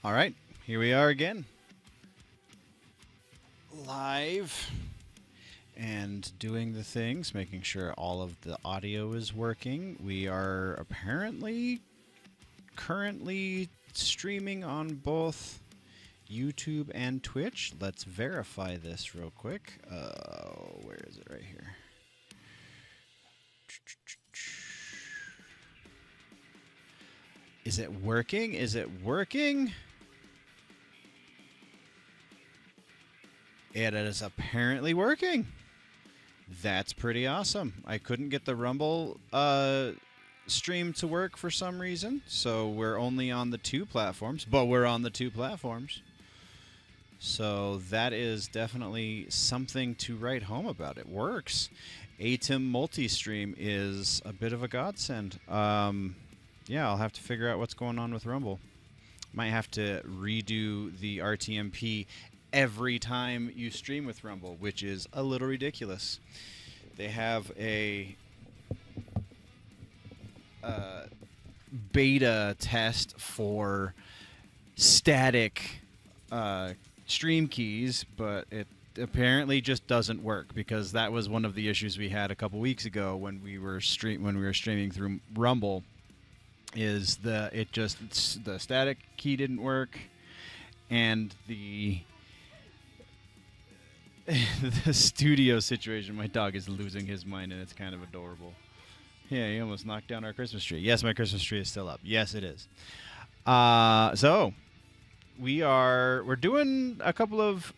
All right, here we are again. Live and doing the things, making sure all of the audio is working. We are apparently currently streaming on both YouTube and Twitch. Let's verify this real quick. Where is it? Right here. Is it working? Is it working? It is apparently working. That's pretty awesome. I couldn't get the Rumble stream to work for some reason, so we're only on the two platforms, but we're on the two platforms. So that is definitely something to write home about. It works. ATEM multi-stream is a bit of a godsend. Yeah, I'll have to figure out what's going on with Rumble. Might have to redo the RTMP every time you stream with Rumble, which is a little ridiculous. They have a beta test for static stream keys, but it apparently just doesn't work, because that was one of the issues we had a couple weeks ago when we were streaming through Rumble. Is the static key didn't work, and the studio situation. My dog is losing his mind, and it's kind of adorable. Yeah, he almost knocked down our Christmas tree. Yes, my Christmas tree is still up. Yes, it is. So we're doing a couple of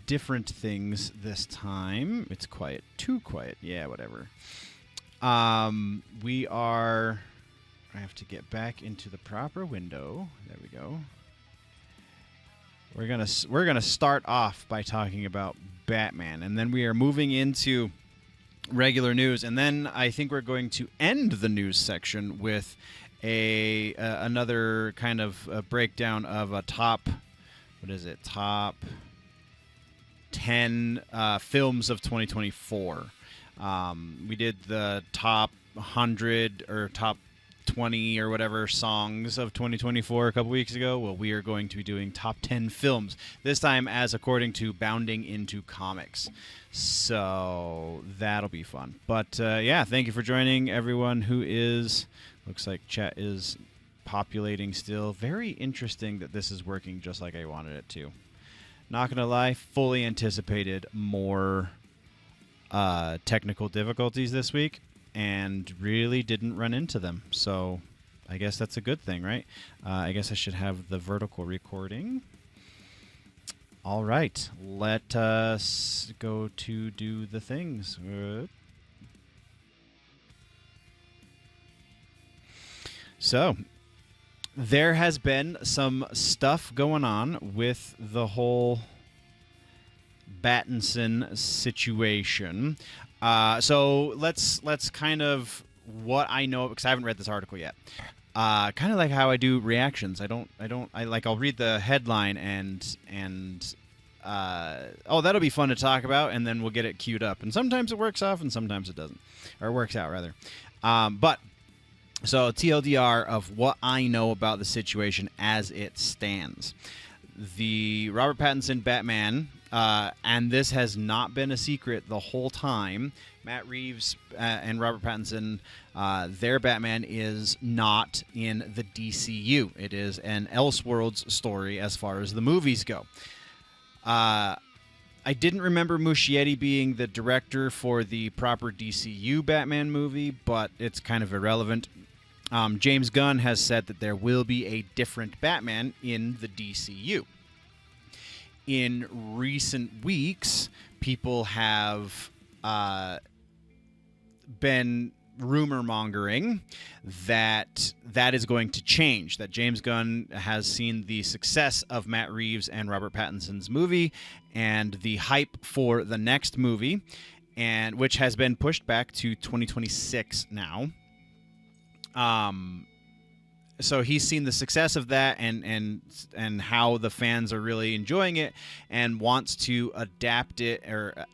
different things this time. It's quiet, too quiet. Yeah, whatever. I have to get back into the proper window. There we go. We're gonna start off by talking about Batman, and then we are moving into regular news, and then I think we're going to end the news section with another kind of a breakdown of a top 10 films of 2024. We did the top 100 or top 20 or whatever songs of 2024 a couple weeks ago. Well, we are going to be doing top 10 films, this time as according to Bounding Into Comics. So that'll be fun. But yeah, thank you for joining everyone who is, looks like chat is populating still. Very interesting that this is working just like I wanted it to. Not gonna lie, fully anticipated more technical difficulties this week, and really didn't run into them. So I guess that's a good thing, right? I guess I should have the vertical recording. All right, let us go to do the things. So there has been some stuff going on with the whole Pattinson situation. So let's kind of what I know, because I haven't read this article yet. Kind of like how I do reactions. I'll read the headline and oh, that'll be fun to talk about, and then we'll get it queued up. And sometimes it works off, and sometimes it doesn't, or works out rather. But so TLDR of what I know about the situation as it stands. The Robert Pattinson Batman. And this has not been a secret the whole time. Matt Reeves and Robert Pattinson, their Batman is not in the DCU. It is an Elseworlds story as far as the movies go. I didn't remember Muschietti being the director for the proper DCU Batman movie, but it's kind of irrelevant. James Gunn has said that there will be a different Batman in the DCU. In recent weeks, people have been rumor-mongering that is going to change, that James Gunn has seen the success of Matt Reeves and Robert Pattinson's movie and the hype for the next movie, and which has been pushed back to 2026 now. So he's seen the success of that and how the fans are really enjoying it, and wants to adapt it or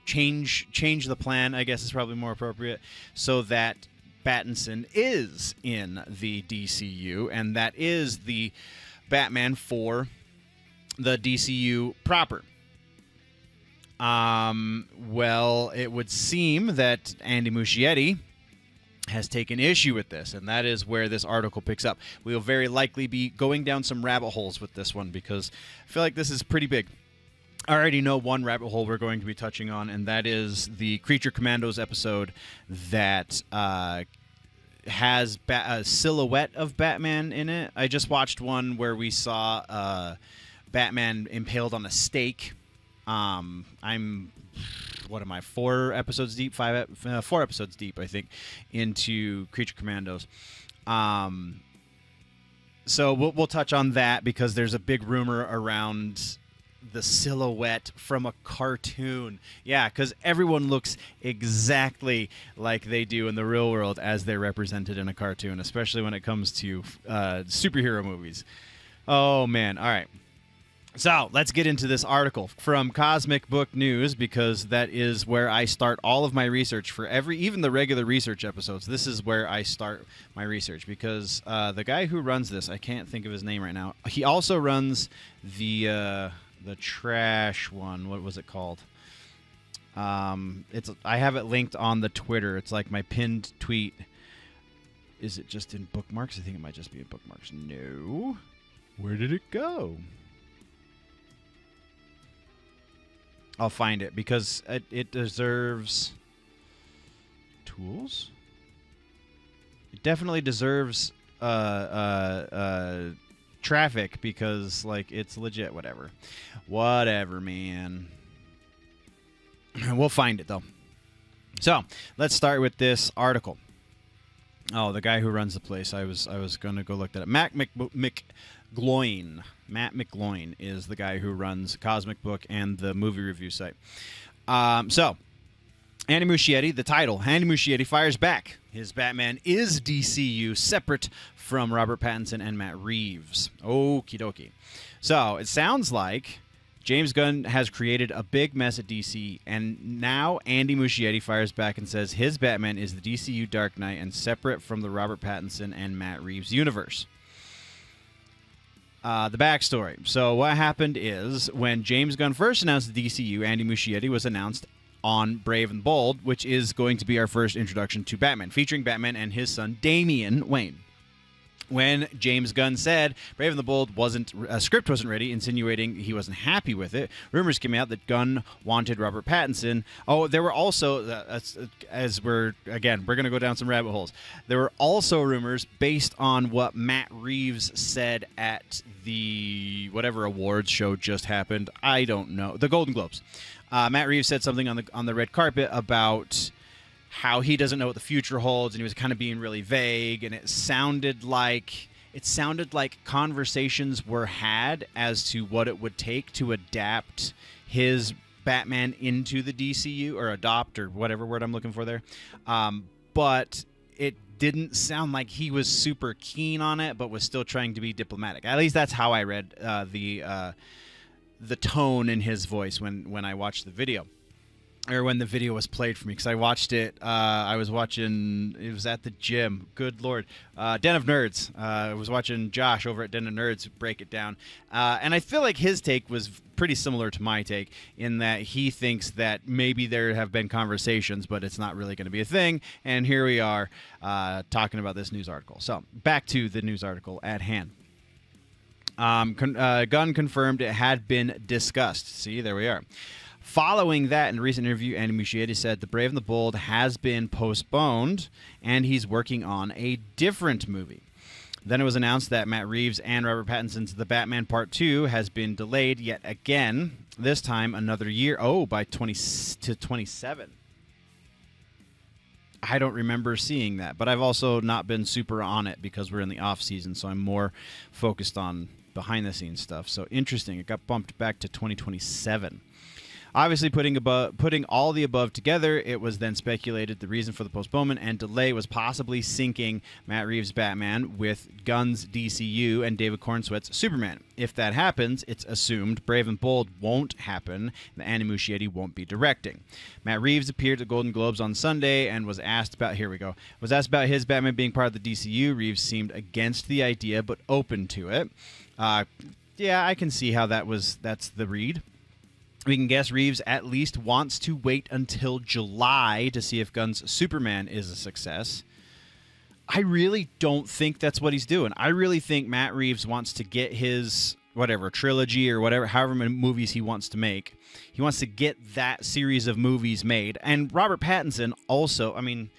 change the plan, I guess is probably more appropriate, so that Pattinson is in the DCU, and that is the Batman for the DCU proper. Well, it would seem that Andy Muschietti has taken issue with this, and that is where this article picks up. We will very likely be going down some rabbit holes with this one because I feel like this is pretty big. I already know one rabbit hole we're going to be touching on, and that is the Creature Commandos episode that has a silhouette of Batman in it. I just watched one where we saw Batman impaled on a stake. What am I, 4 episodes deep? 4 episodes deep, I think, into Creature Commandos. So we'll touch on that because there's a big rumor around the silhouette from a cartoon. Yeah, because everyone looks exactly like they do in the real world as they're represented in a cartoon, especially when it comes to superhero movies. Oh, man. All right. So let's get into this article from Cosmic Book News because that is where I start all of my research for even the regular research episodes. This is where I start my research because the guy who runs this, I can't think of his name right now. He also runs the trash one. What was it called? I have it linked on the Twitter. It's like my pinned tweet. Is it just in bookmarks? I think it might just be in bookmarks. No. Where did it go? I'll find it because it deserves tools. It definitely deserves traffic because like it's legit. Whatever, man. We'll find it though. So let's start with this article. Oh, the guy who runs the place. I was gonna go look that up. Matt McGloin is the guy who runs Cosmic Book and the movie review site. So, Andy Muschietti, the title, Andy Muschietti fires back. His Batman is DCU, separate from Robert Pattinson and Matt Reeves. Okie dokie. So, it sounds like James Gunn has created a big mess at DC, and now Andy Muschietti fires back and says his Batman is the DCU Dark Knight and separate from the Robert Pattinson and Matt Reeves universe. The backstory. So what happened is when James Gunn first announced the DCU, Andy Muschietti was announced on Brave and the Bold, which is going to be our first introduction to Batman, featuring Batman and his son Damian Wayne. When James Gunn said Brave and the Bold script wasn't ready, insinuating he wasn't happy with it, rumors came out that Gunn wanted Robert Pattinson. Oh, there were also, we're going to go down some rabbit holes. There were also rumors based on what Matt Reeves said at the whatever awards show just happened. I don't know. The Golden Globes. Matt Reeves said something on the red carpet about how he doesn't know what the future holds, and he was kind of being really vague, and it sounded like conversations were had as to what it would take to adapt his Batman into the DCU, or adopt, or whatever word I'm looking for there. But it didn't sound like he was super keen on it, but was still trying to be diplomatic. At least that's how I read the tone in his voice when I watched the video. Or when the video was played for me, because I watched it. I was watching. It was at the gym. Good Lord, Den of Nerds. I was watching Josh over at Den of Nerds break it down, and I feel like his take was pretty similar to my take in that he thinks that maybe there have been conversations, but it's not really going to be a thing. And here we are talking about this news article. So back to the news article at hand. Gunn confirmed it had been discussed. See, there we are. Following that, in a recent interview, Andy Muschietti said The Brave and the Bold has been postponed, and he's working on a different movie. Then it was announced that Matt Reeves and Robert Pattinson's The Batman Part 2 has been delayed yet again, this time another year. Oh, by 27. I don't remember seeing that, but I've also not been super on it because we're in the off-season, so I'm more focused on behind-the-scenes stuff. So interesting. It got bumped back to 2027. Obviously, putting all the above together, it was then speculated the reason for the postponement and delay was possibly syncing Matt Reeves' Batman with Gunn's DCU and David Cornsweet's Superman. If that happens, it's assumed Brave and Bold won't happen, and Andy Muschietti won't be directing. Matt Reeves appeared at Golden Globes on Sunday and was asked about his Batman being part of the DCU. Reeves seemed against the idea, but open to it. Yeah, I can see how that's the read. We can guess Reeves at least wants to wait until July to see if Gunn's Superman is a success. I really don't think that's what he's doing. I really think Matt Reeves wants to get his trilogy or however many movies he wants to make. He wants to get that series of movies made. And Robert Pattinson also, I mean,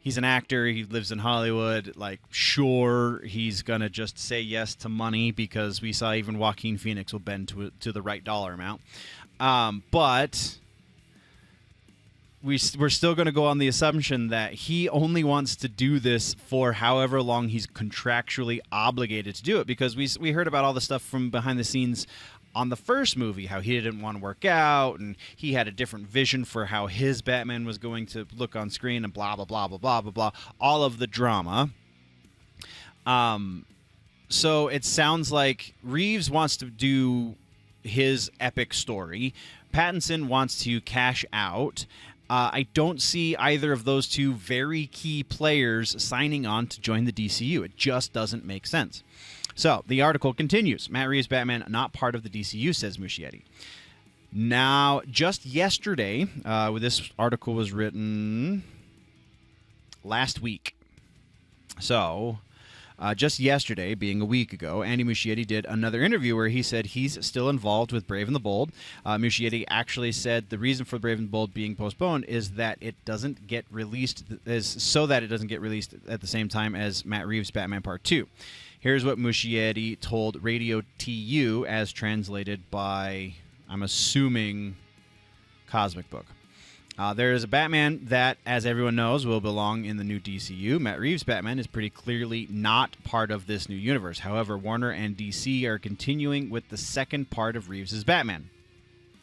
he's an actor. He lives in Hollywood. Like, sure, he's going to just say yes to money because we saw even Joaquin Phoenix will bend to the right dollar amount. But we're still going to go on the assumption that he only wants to do this for however long he's contractually obligated to do it, because we heard about all the stuff from behind the scenes on the first movie, how he didn't want to work out and he had a different vision for how his Batman was going to look on screen and blah, blah, blah, blah, blah, blah, blah, all of the drama. So it sounds like Reeves wants to do his epic story. Pattinson wants to cash out. I don't see either of those two very key players signing on to join the DCU. It just doesn't make sense. So the article continues. Matt Reeves' Batman not part of the DCU, says Muschietti. Now, just yesterday, this article was written last week. So just yesterday, being a week ago, Andy Muschietti did another interview where he said he's still involved with Brave and the Bold. Muschietti actually said the reason for Brave and the Bold being postponed is that it doesn't get released, so that it doesn't get released at the same time as Matt Reeves' Batman Part 2. Here's what Muschietti told Radio TU as translated by, I'm assuming, Cosmic Book. There is a Batman that, as everyone knows, will belong in the new DCU. Matt Reeves' Batman is pretty clearly not part of this new universe. However, Warner and DC are continuing with the second part of Reeves' Batman.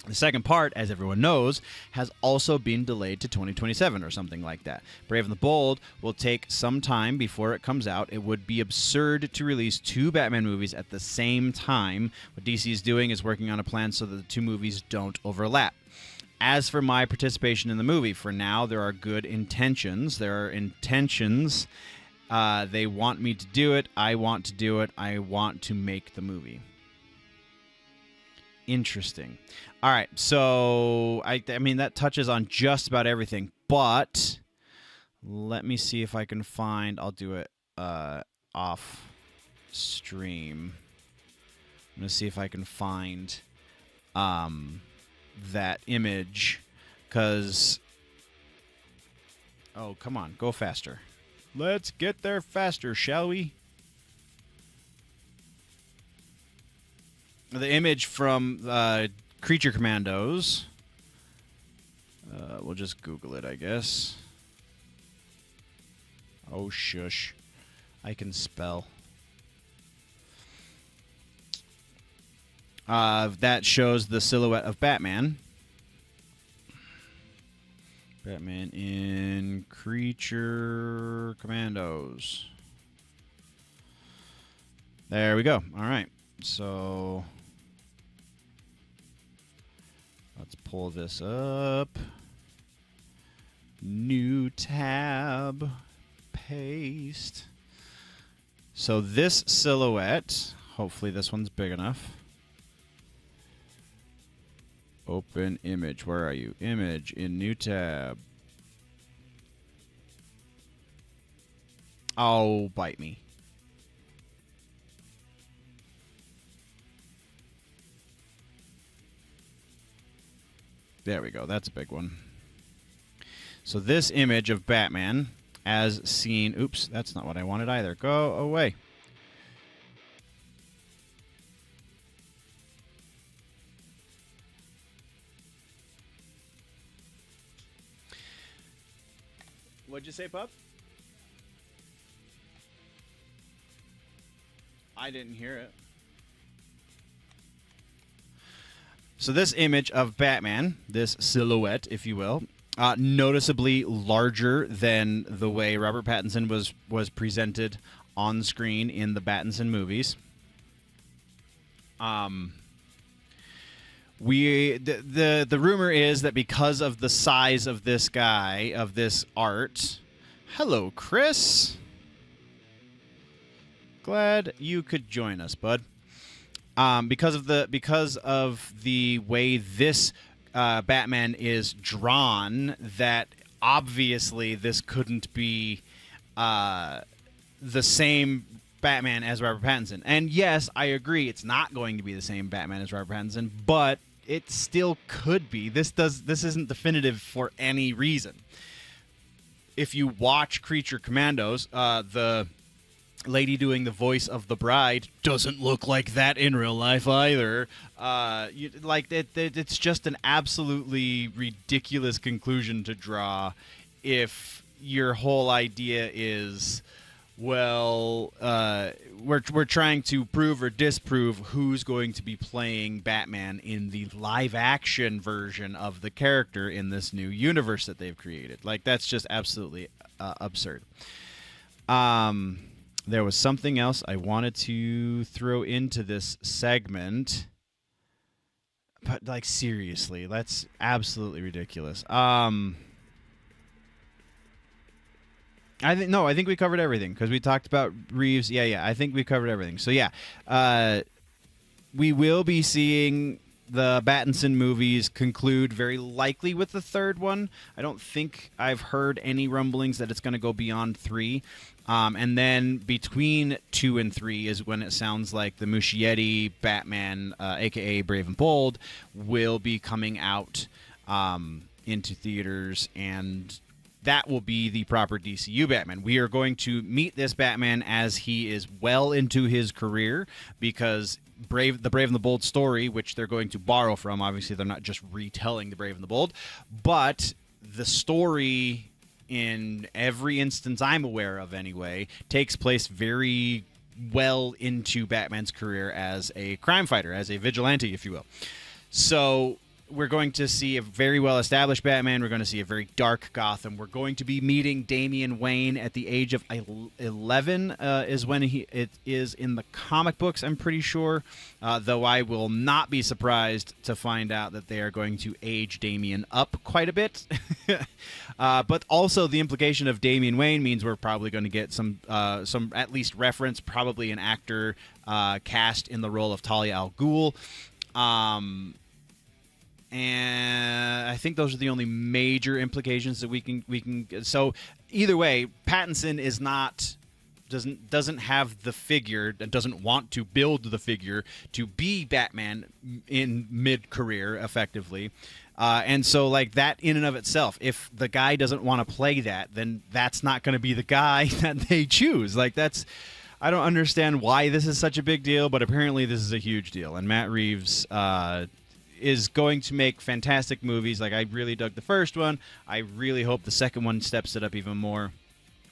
The second part, as everyone knows, has also been delayed to 2027 or something like that. Brave and the Bold will take some time before it comes out. It would be absurd to release two Batman movies at the same time. What DC is doing is working on a plan so that the two movies don't overlap. As for my participation in the movie, for now, there are good intentions. There are intentions. They want me to do it. I want to do it. I want to make the movie. Interesting. All right, so I mean, that touches on just about everything, but let me see if I can find, I'll do it off stream. I'm going to see if I can find that image, because, oh, come on, go faster. Let's get there faster, shall we? The image from Creature Commandos. We'll just Google it, I guess. Oh, shush. I can spell. That shows the silhouette of Batman. Batman in Creature Commandos. There we go. All right. So let's pull this up. New tab. Paste. So this silhouette, hopefully this one's big enough. Open image. Where are you? Image in new tab. Oh, bite me. There we go. That's a big one. So this image of Batman as seen... Oops, that's not what I wanted either. Go away. What'd you say, Pup? I didn't hear it. So this image of Batman, this silhouette, if you will, noticeably larger than the way Robert Pattinson was presented on screen in the Pattinson movies. The rumor is that because of the size of this guy, of this art. Hello, Chris. Glad you could join us, bud. Because of the way this Batman is drawn, that obviously this couldn't be the same Batman as Robert Pattinson. And yes, I agree, it's not going to be the same Batman as Robert Pattinson, but it still could be. This isn't definitive for any reason. If you watch Creature Commandos, the lady doing the voice of the bride doesn't look like that in real life either. It's just an absolutely ridiculous conclusion to draw if your whole idea is, well, we're trying to prove or disprove who's going to be playing Batman in the live-action version of the character in this new universe that they've created. Like, that's just absolutely absurd. There was something else I wanted to throw into this segment, but, like, seriously, that's absolutely ridiculous. I think we covered everything because we talked about Reeves. Yeah, I think we covered everything. So yeah, we will be seeing the Pattinson movies conclude very likely with the third one. I don't think I've heard any rumblings that it's going to go beyond 3. And then between 2 and 3 is when it sounds like the Muschietti Batman, a.k.a. Brave and Bold, will be coming out into theaters, and that will be the proper DCU Batman. We are going to meet this Batman as he is well into his career, because the Brave and the Bold story, which they're going to borrow from, obviously they're not just retelling the Brave and the Bold, but the story, in every instance I'm aware of anyway, takes place very well into Batman's career as a crime fighter, as a vigilante, if you will. So we're going to see a very well-established Batman. We're going to see a very dark Gotham. We're going to be meeting Damian Wayne at the age of 11 is when it is in the comic books, I'm pretty sure, though I will not be surprised to find out that they are going to age Damian up quite a bit. But also the implication of Damian Wayne means we're probably going to get some at least reference, probably an actor cast in the role of Talia al Ghul. And I think those are the only major implications that we can. So either way, Pattinson is not doesn't have the figure and doesn't want to build the figure to be Batman in mid-career, effectively. And so, like, that in and of itself, if the guy doesn't want to play that, then that's not going to be the guy that they choose. Like, I don't understand why this is such a big deal, but apparently this is a huge deal. And Matt Reeves is going to make fantastic movies. Like, I really dug the first one. I really hope the second one steps it up even more.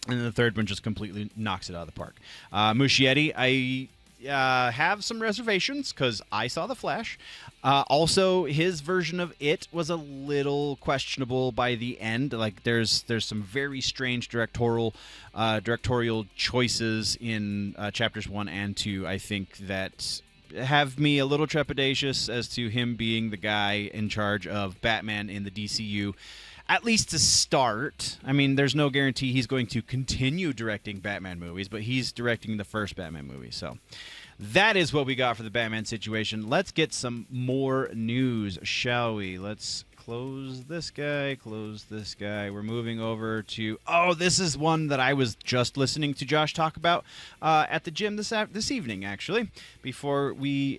And then the third one just completely knocks it out of the park. Muschietti, I have some reservations because I saw The Flash. Also, his version of it was a little questionable by the end. Like, there's some very strange directorial choices in chapters 1 and 2, I think, that have me a little trepidatious as to him being the guy in charge of Batman in the DCU, at least to start. I mean, there's no guarantee he's going to continue directing Batman movies, but he's directing the first Batman movie. So that is what we got for the Batman situation. Let's get some more news, shall we? Let's close this guy, close this guy. We're moving over to... Oh, this is one that I was just listening to Josh talk about at the gym this evening, actually, before we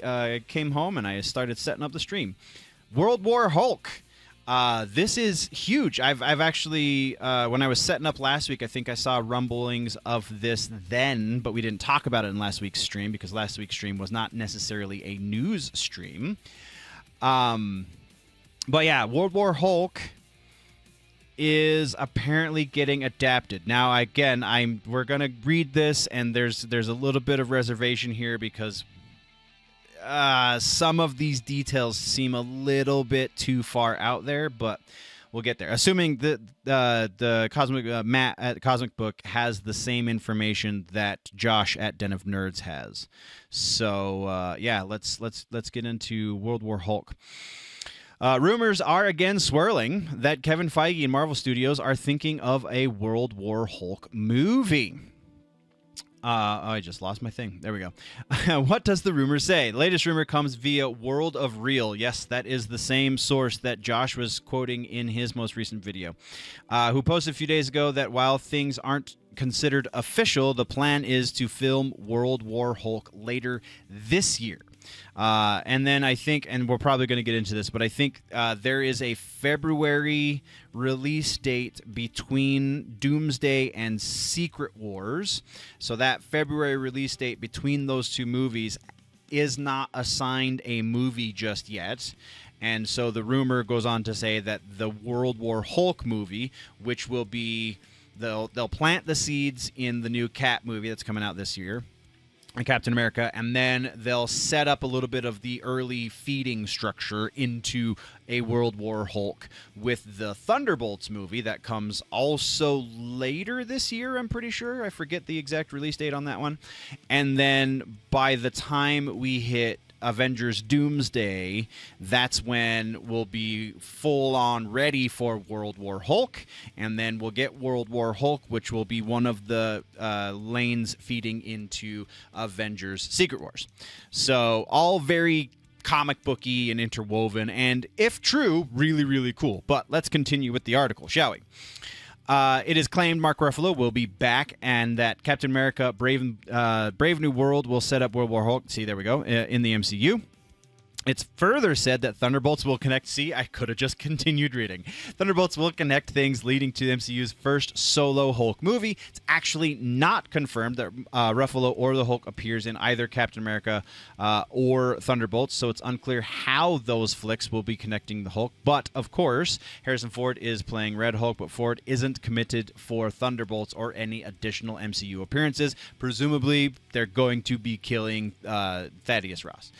came home and I started setting up the stream. World War Hulk. This is huge. I've actually, when I was setting up last week, I think I saw rumblings of this then, but we didn't talk about it in last week's stream because last week's stream was not necessarily a news stream. But yeah, World War Hulk is apparently getting adapted. Now, again, we're gonna read this, and there's a little bit of reservation here because some of these details seem a little bit too far out there, but we'll get there. Assuming that the Cosmic Matt at Cosmic Book has the same information that Josh at Den of Nerds has. So yeah, let's get into World War Hulk. Rumors are again swirling that Kevin Feige and Marvel Studios are thinking of a World War Hulk movie. I just lost my thing. There we go. What does the rumor say? The latest rumor comes via World of Real. Yes, that is the same source that Josh was quoting in his most recent video, who posted a few days ago that while things aren't considered official, the plan is to film World War Hulk later this year. And then I think, and we're probably going to get into this, but I think there is a February release date between Doomsday and Secret Wars. So that February release date between those two movies is not assigned a movie just yet. And so the rumor goes on to say that the World War Hulk movie, which will be, they'll plant the seeds in the new Cap movie that's coming out this year, Captain America, and then they'll set up a little bit of the early feeding structure into a World War Hulk with the Thunderbolts movie that comes also later this year, I'm pretty sure. I forget the exact release date on that one. And then by the time we hit Avengers Doomsday, that's when we'll be full on ready for World War Hulk, and then we'll get World War Hulk, which will be one of the lanes feeding into Avengers Secret Wars. So all very comic booky and interwoven, and if true, really, really cool. But let's continue with the article, shall we? It is claimed Mark Ruffalo will be back, and that Captain America Brave New World will set up World War Hulk. See, there we go, in the MCU. It's further said that Thunderbolts will connect. See, I could have just continued reading. Thunderbolts will connect things leading to the MCU's first solo Hulk movie. It's actually not confirmed that Ruffalo or the Hulk appears in either Captain America or Thunderbolts, so it's unclear how those flicks will be connecting the Hulk. But, of course, Harrison Ford is playing Red Hulk, but Ford isn't committed for Thunderbolts or any additional MCU appearances. Presumably, they're going to be killing Thaddeus Ross.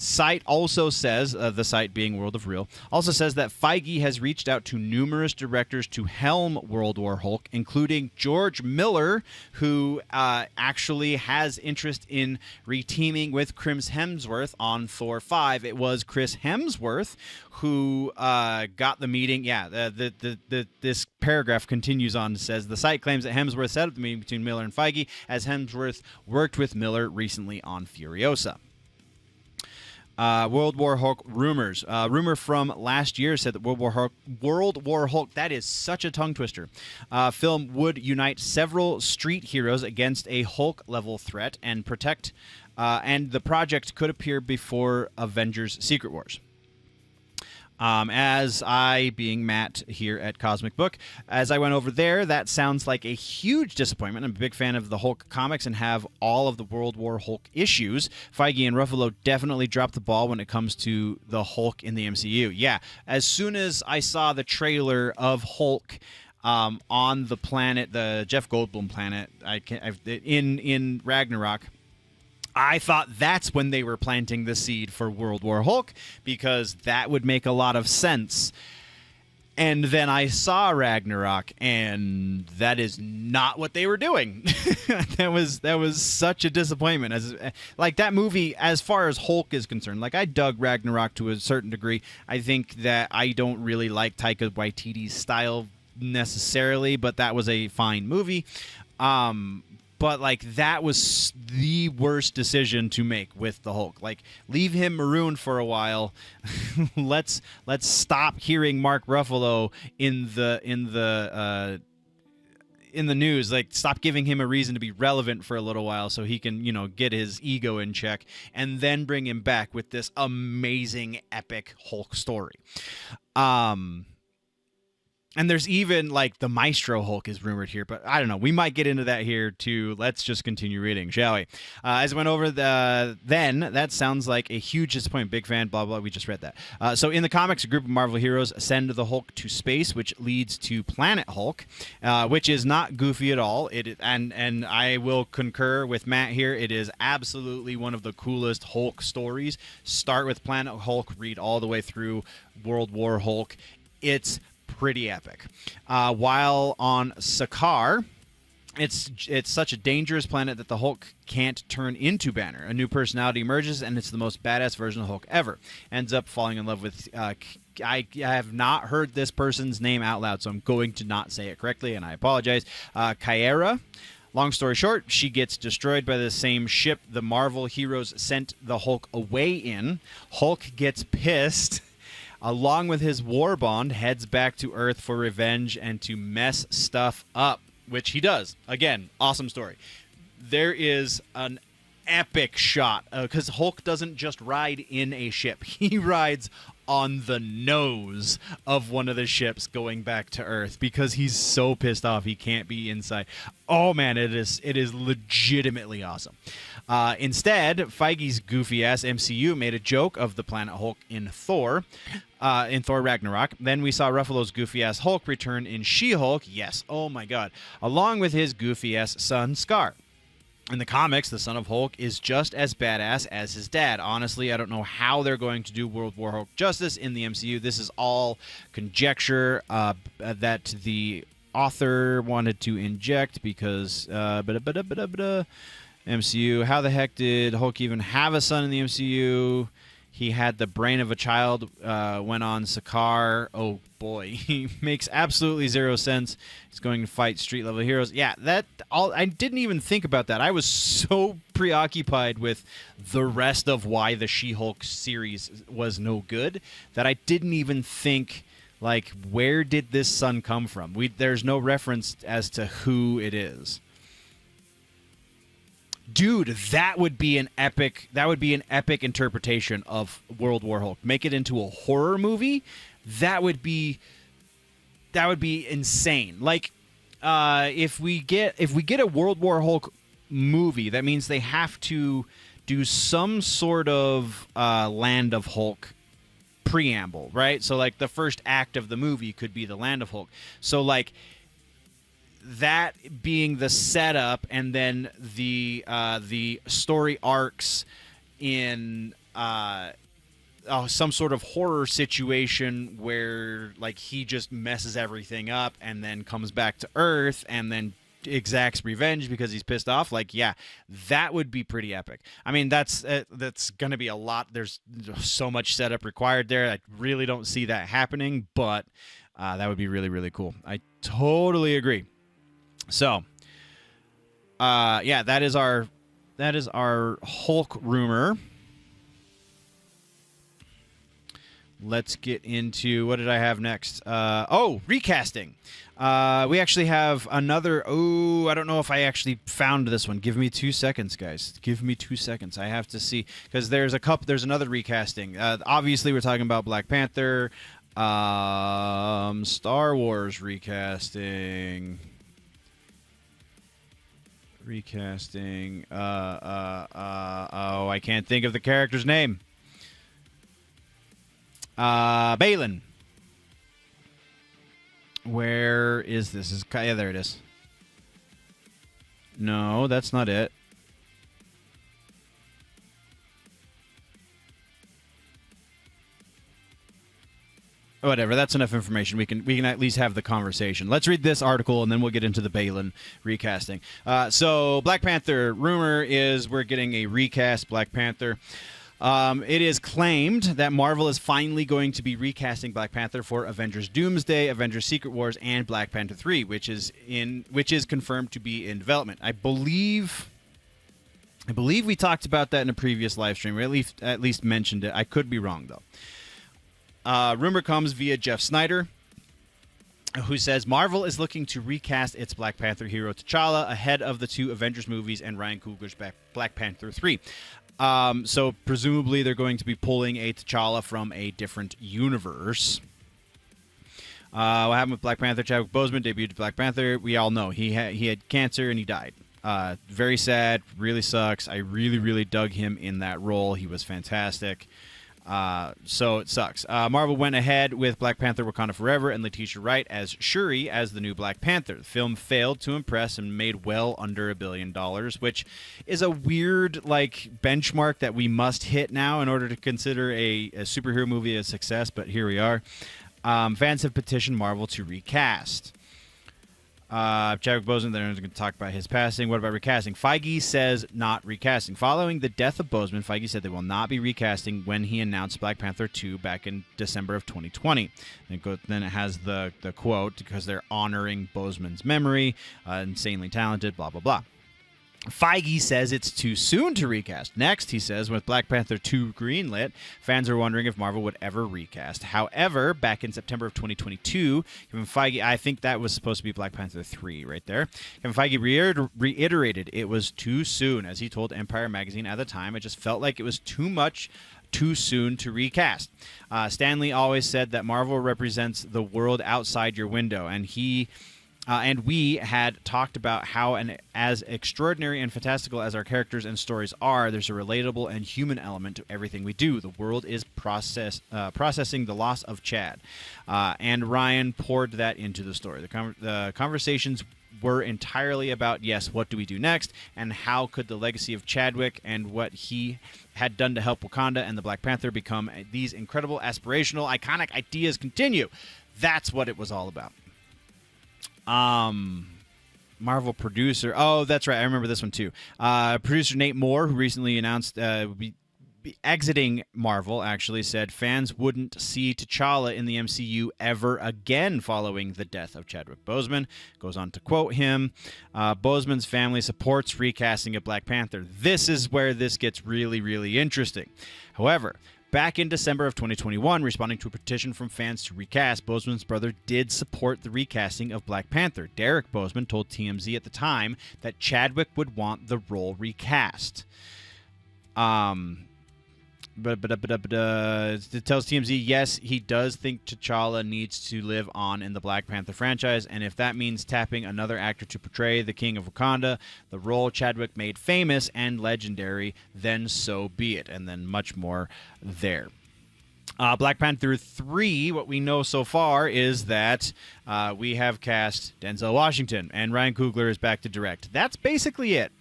Site also says, the site being World of Real, also says that Feige has reached out to numerous directors to helm World War Hulk, including George Miller, who actually has interest in reteaming with Chris Hemsworth on Thor 5. It was Chris Hemsworth who got the meeting. Yeah, this paragraph continues on and says, the site claims that Hemsworth set up the meeting between Miller and Feige, as Hemsworth worked with Miller recently on Furiosa. World War Hulk rumors. Rumor from last year said that World War Hulk, that is such a tongue twister, film would unite several street heroes against a Hulk-level threat and protect, and the project could appear before Avengers Secret Wars. As I, being Matt here at Cosmic Book, as I went over there, that sounds like a huge disappointment. I'm a big fan of the Hulk comics and have all of the World War Hulk issues. Feige and Ruffalo definitely dropped the ball when it comes to the Hulk in the MCU. Yeah, as soon as I saw the trailer of Hulk on the planet, the Jeff Goldblum planet, in Ragnarok, I thought that's when they were planting the seed for World War Hulk, because that would make a lot of sense. And then I saw Ragnarok, and that is not what they were doing. That was such a disappointment. Like, that movie, as far as Hulk is concerned, like, I dug Ragnarok to a certain degree. I think that I don't really like Taika Waititi's style necessarily, but that was a fine movie. But, like, that was the worst decision to make with the Hulk. Like, leave him marooned for a while. Let's stop hearing Mark Ruffalo in the news. Like, stop giving him a reason to be relevant for a little while so he can, get his ego in check, and then bring him back with this amazing, epic Hulk story. And there's even like the Maestro Hulk is rumored here, but I don't know. We might get into that here too. Let's just continue reading, shall we? As I went over then that sounds like a huge disappointment. Big fan, blah, blah. We just read that. So in the comics, a group of Marvel heroes send the Hulk to space, which leads to Planet Hulk, which is not goofy at all. And I will concur with Matt here. It is absolutely one of the coolest Hulk stories. Start with Planet Hulk, read all the way through World War Hulk. It's pretty epic. While on Sakaar, it's such a dangerous planet that the Hulk can't turn into Banner. A new personality emerges, and it's the most badass version of Hulk ever. Ends up falling in love with... I have not heard this person's name out loud, so I'm going to not say it correctly, and I apologize. Kyera. Long story short, she gets destroyed by the same ship the Marvel heroes sent the Hulk away in. Hulk gets pissed... along with his war bond, heads back to Earth for revenge and to mess stuff up, which he does. Again, awesome story. There is an epic shot, because Hulk doesn't just ride in a ship. He rides on the nose of one of the ships going back to Earth because he's so pissed off he can't be inside. Oh, man, it is legitimately awesome. Instead, Feige's goofy-ass MCU made a joke of the Planet Hulk in Thor Ragnarok. Then we saw Ruffalo's goofy-ass Hulk return in She-Hulk. Yes, oh my god. Along with his goofy-ass son, Scar. In the comics, the son of Hulk is just as badass as his dad. Honestly, I don't know how they're going to do World War Hulk justice in the MCU. This is all conjecture that the author wanted to inject because... MCU. How the heck did Hulk even have a son in the MCU? He had the brain of a child, went on Sakaar. Oh, boy. He makes absolutely zero sense. He's going to fight street-level heroes. Yeah, I didn't even think about that. I was so preoccupied with the rest of why the She-Hulk series was no good that I didn't even think, like, where did this son come from? There's no reference as to who it is. Dude, that would be an epic interpretation of World War Hulk. Make it into a horror movie. That would be insane. Like, if we get a World War Hulk movie, that means they have to do some sort of Land of Hulk preamble, right? So, like, the first act of the movie could be the Land of Hulk. So, like, that being the setup, and then the story arcs in some sort of horror situation where, like, he just messes everything up and then comes back to Earth and then exacts revenge because he's pissed off. Like, yeah, that would be pretty epic. I mean, that's going to be a lot. There's so much setup required there. I really don't see that happening, but that would be really, really cool. I totally agree. So, yeah, that is our Hulk rumor. Let's get into, what did I have next? Recasting. We actually have another. Oh, I don't know if I actually found this one. Give me 2 seconds, guys. Give me 2 seconds. I have to see, because there's another recasting. Obviously, we're talking about Black Panther. Star Wars recasting. I can't think of the character's name. Balin. Where is this? Yeah, there it is. No, that's not it. Whatever, that's enough information. We can at least have the conversation. Let's read this article, and then we'll get into the Balin recasting. So, Black Panther, rumor is we're getting a recast Black Panther. It is claimed that Marvel is finally going to be recasting Black Panther for Avengers Doomsday, Avengers Secret Wars, and Black Panther 3, which is confirmed to be in development. I believe we talked about that in a previous live stream, or at least mentioned it. I could be wrong, though. Rumor comes via Jeff Snyder, who says Marvel is looking to recast its Black Panther hero T'Challa ahead of the two Avengers movies and Ryan Coogler's Black Panther 3. So presumably they're going to be pulling a T'Challa from a different universe. What happened with Black Panther? Chadwick Boseman debuted Black Panther. We all know he had cancer and he died. Very sad. Really sucks. I really dug him in that role. He was fantastic. So it sucks. Marvel went ahead with Black Panther Wakanda Forever and Letitia Wright as Shuri as the new Black Panther. The film failed to impress and made well under $1 billion, which is a weird benchmark that we must hit now in order to consider a superhero movie a success, but here we are. Fans have petitioned Marvel to recast. Chadwick Boseman, they're going to talk about his passing. What about recasting? Feige says not recasting. Following the death of Boseman, Feige said they will not be recasting when he announced Black Panther 2 back in December of 2020. Then it has the quote, because they're honoring Boseman's memory, insanely talented, blah, blah, blah. Feige says it's too soon to recast. Next, he says, with Black Panther 2 greenlit, fans are wondering if Marvel would ever recast. However, back in September of 2022, Kevin Feige, I think that was supposed to be Black Panther 3 right there. Kevin Feige reiterated it was too soon. As he told Empire Magazine at the time, it just felt like it was too much too soon to recast. Stan Lee always said that Marvel represents the world outside your window, and we had talked about how, as extraordinary and fantastical as our characters and stories are, there's a relatable and human element to everything we do. The world is processing the loss of Chad. And Ryan poured that into the story. The conversations were entirely about, yes, what do we do next, and how could the legacy of Chadwick and what he had done to help Wakanda and the Black Panther become these incredible, aspirational, iconic ideas continue. That's what it was all about. Marvel producer. Oh, that's right. I remember this one too. Producer Nate Moore, who recently announced be exiting Marvel, actually said fans wouldn't see T'Challa in the MCU ever again following the death of Chadwick Boseman. Goes on to quote him, Boseman's family supports recasting of Black Panther. This is where this gets really interesting. However, back in December of 2021, responding to a petition from fans to recast, Boseman's brother did support the recasting of Black Panther. Derek Boseman told TMZ at the time that Chadwick would want the role recast. It tells TMZ, yes, he does think T'Challa needs to live on in the Black Panther franchise, and if that means tapping another actor to portray the King of Wakanda, the role Chadwick made famous and legendary, then so be it. And then much more there. Black Panther 3, what we know so far is that we have cast Denzel Washington, and Ryan Coogler is back to direct. That's basically it.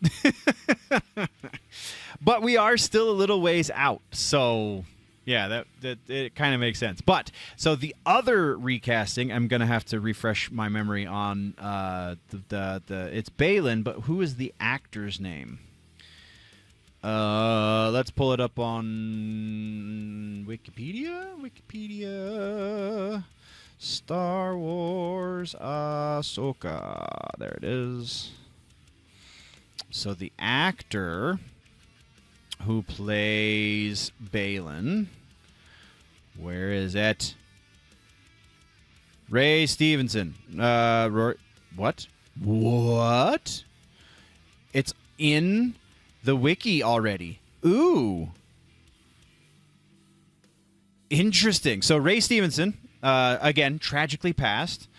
But we are still a little ways out, so yeah, that it kind of makes sense. But so the other recasting, I'm gonna have to refresh my memory on it's Balin, but who is the actor's name? Let's pull it up on Wikipedia. Star Wars Ahsoka. There it is. So the actor who plays Balin, where is it? Ray Stevenson. What? It's in the wiki already. Ooh. Interesting. So Ray Stevenson, again, tragically passed,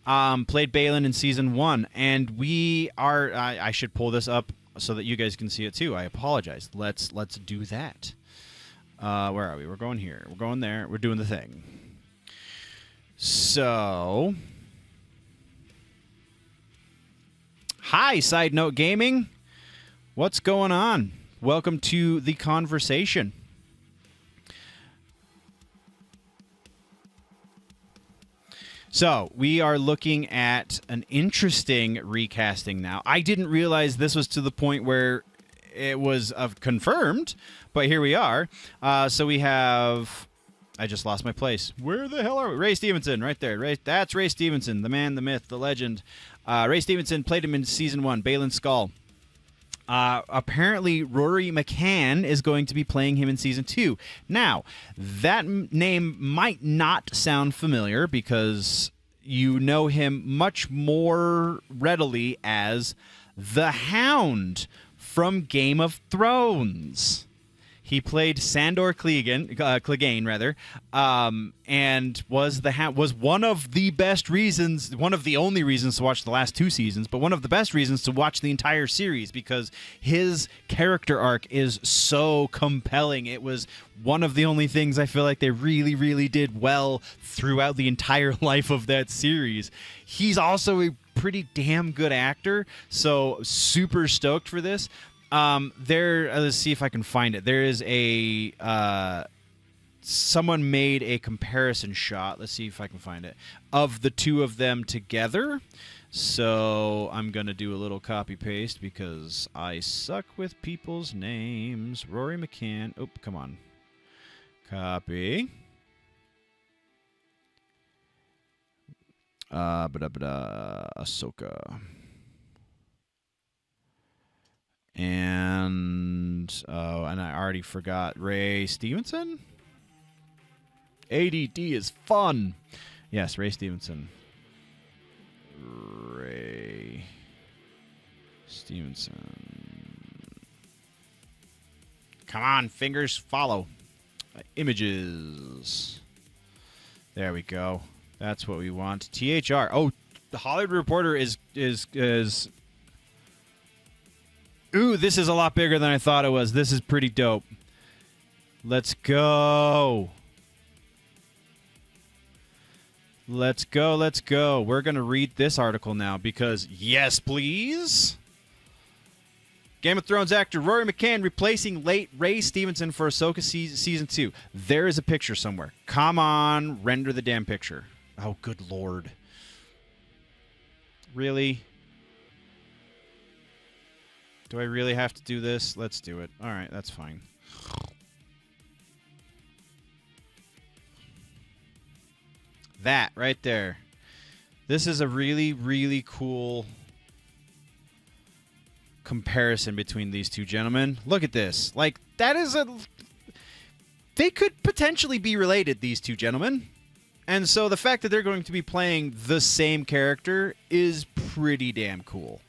played Balin in season 1. And we are, I should pull this up so that you guys can see it too. I apologize. Let's do that. Where are we? We're going here. We're going there. We're doing the thing. So, hi, Side Note Gaming. What's going on? Welcome to the conversation. So, we are looking at an interesting recasting now. I didn't realize this was to the point where it was confirmed, but here we are. So we have... I just lost my place. Where the hell are we? Ray Stevenson, right there. That's Ray Stevenson, the man, the myth, the legend. Ray Stevenson played him in season 1, Balin Skull. Apparently, Rory McCann is going to be playing him in season 2. Now, that name might not sound familiar because you know him much more readily as the Hound from Game of Thrones. He played Sandor Clegane, rather, and was one of the best reasons, one of the only reasons to watch the last 2 seasons, but one of the best reasons to watch the entire series because his character arc is so compelling. It was one of the only things I feel like they really, really did well throughout the entire life of that series. He's also a pretty damn good actor, so super stoked for this. Let's see if I can find it. There is someone made a comparison shot. Let's see if I can find it of the 2 of them together. So I'm gonna do a little copy paste because I suck with people's names. Rory McCann. Oh, come on. Copy. Ahsoka. And I already forgot Ray Stevenson. ADD is fun. Yes, Ray Stevenson. Ray Stevenson. Come on, fingers, follow. Images. There we go. That's what we want. THR. Oh, the Hollywood Reporter is. Ooh, this is a lot bigger than I thought it was. This is pretty dope. Let's go. Let's go, let's go. We're going to read this article now because, yes, please. Game of Thrones actor Rory McCann replacing late Ray Stevenson for Ahsoka Season 2. There is a picture somewhere. Come on, render the damn picture. Oh, good Lord. Really? Do I really have to do this? Let's do it. All right, that's fine. That right there. This is a really, really cool comparison between these 2 gentlemen. Look at this. Like, that is a... They could potentially be related, these 2 gentlemen. And so the fact that they're going to be playing the same character is pretty damn cool.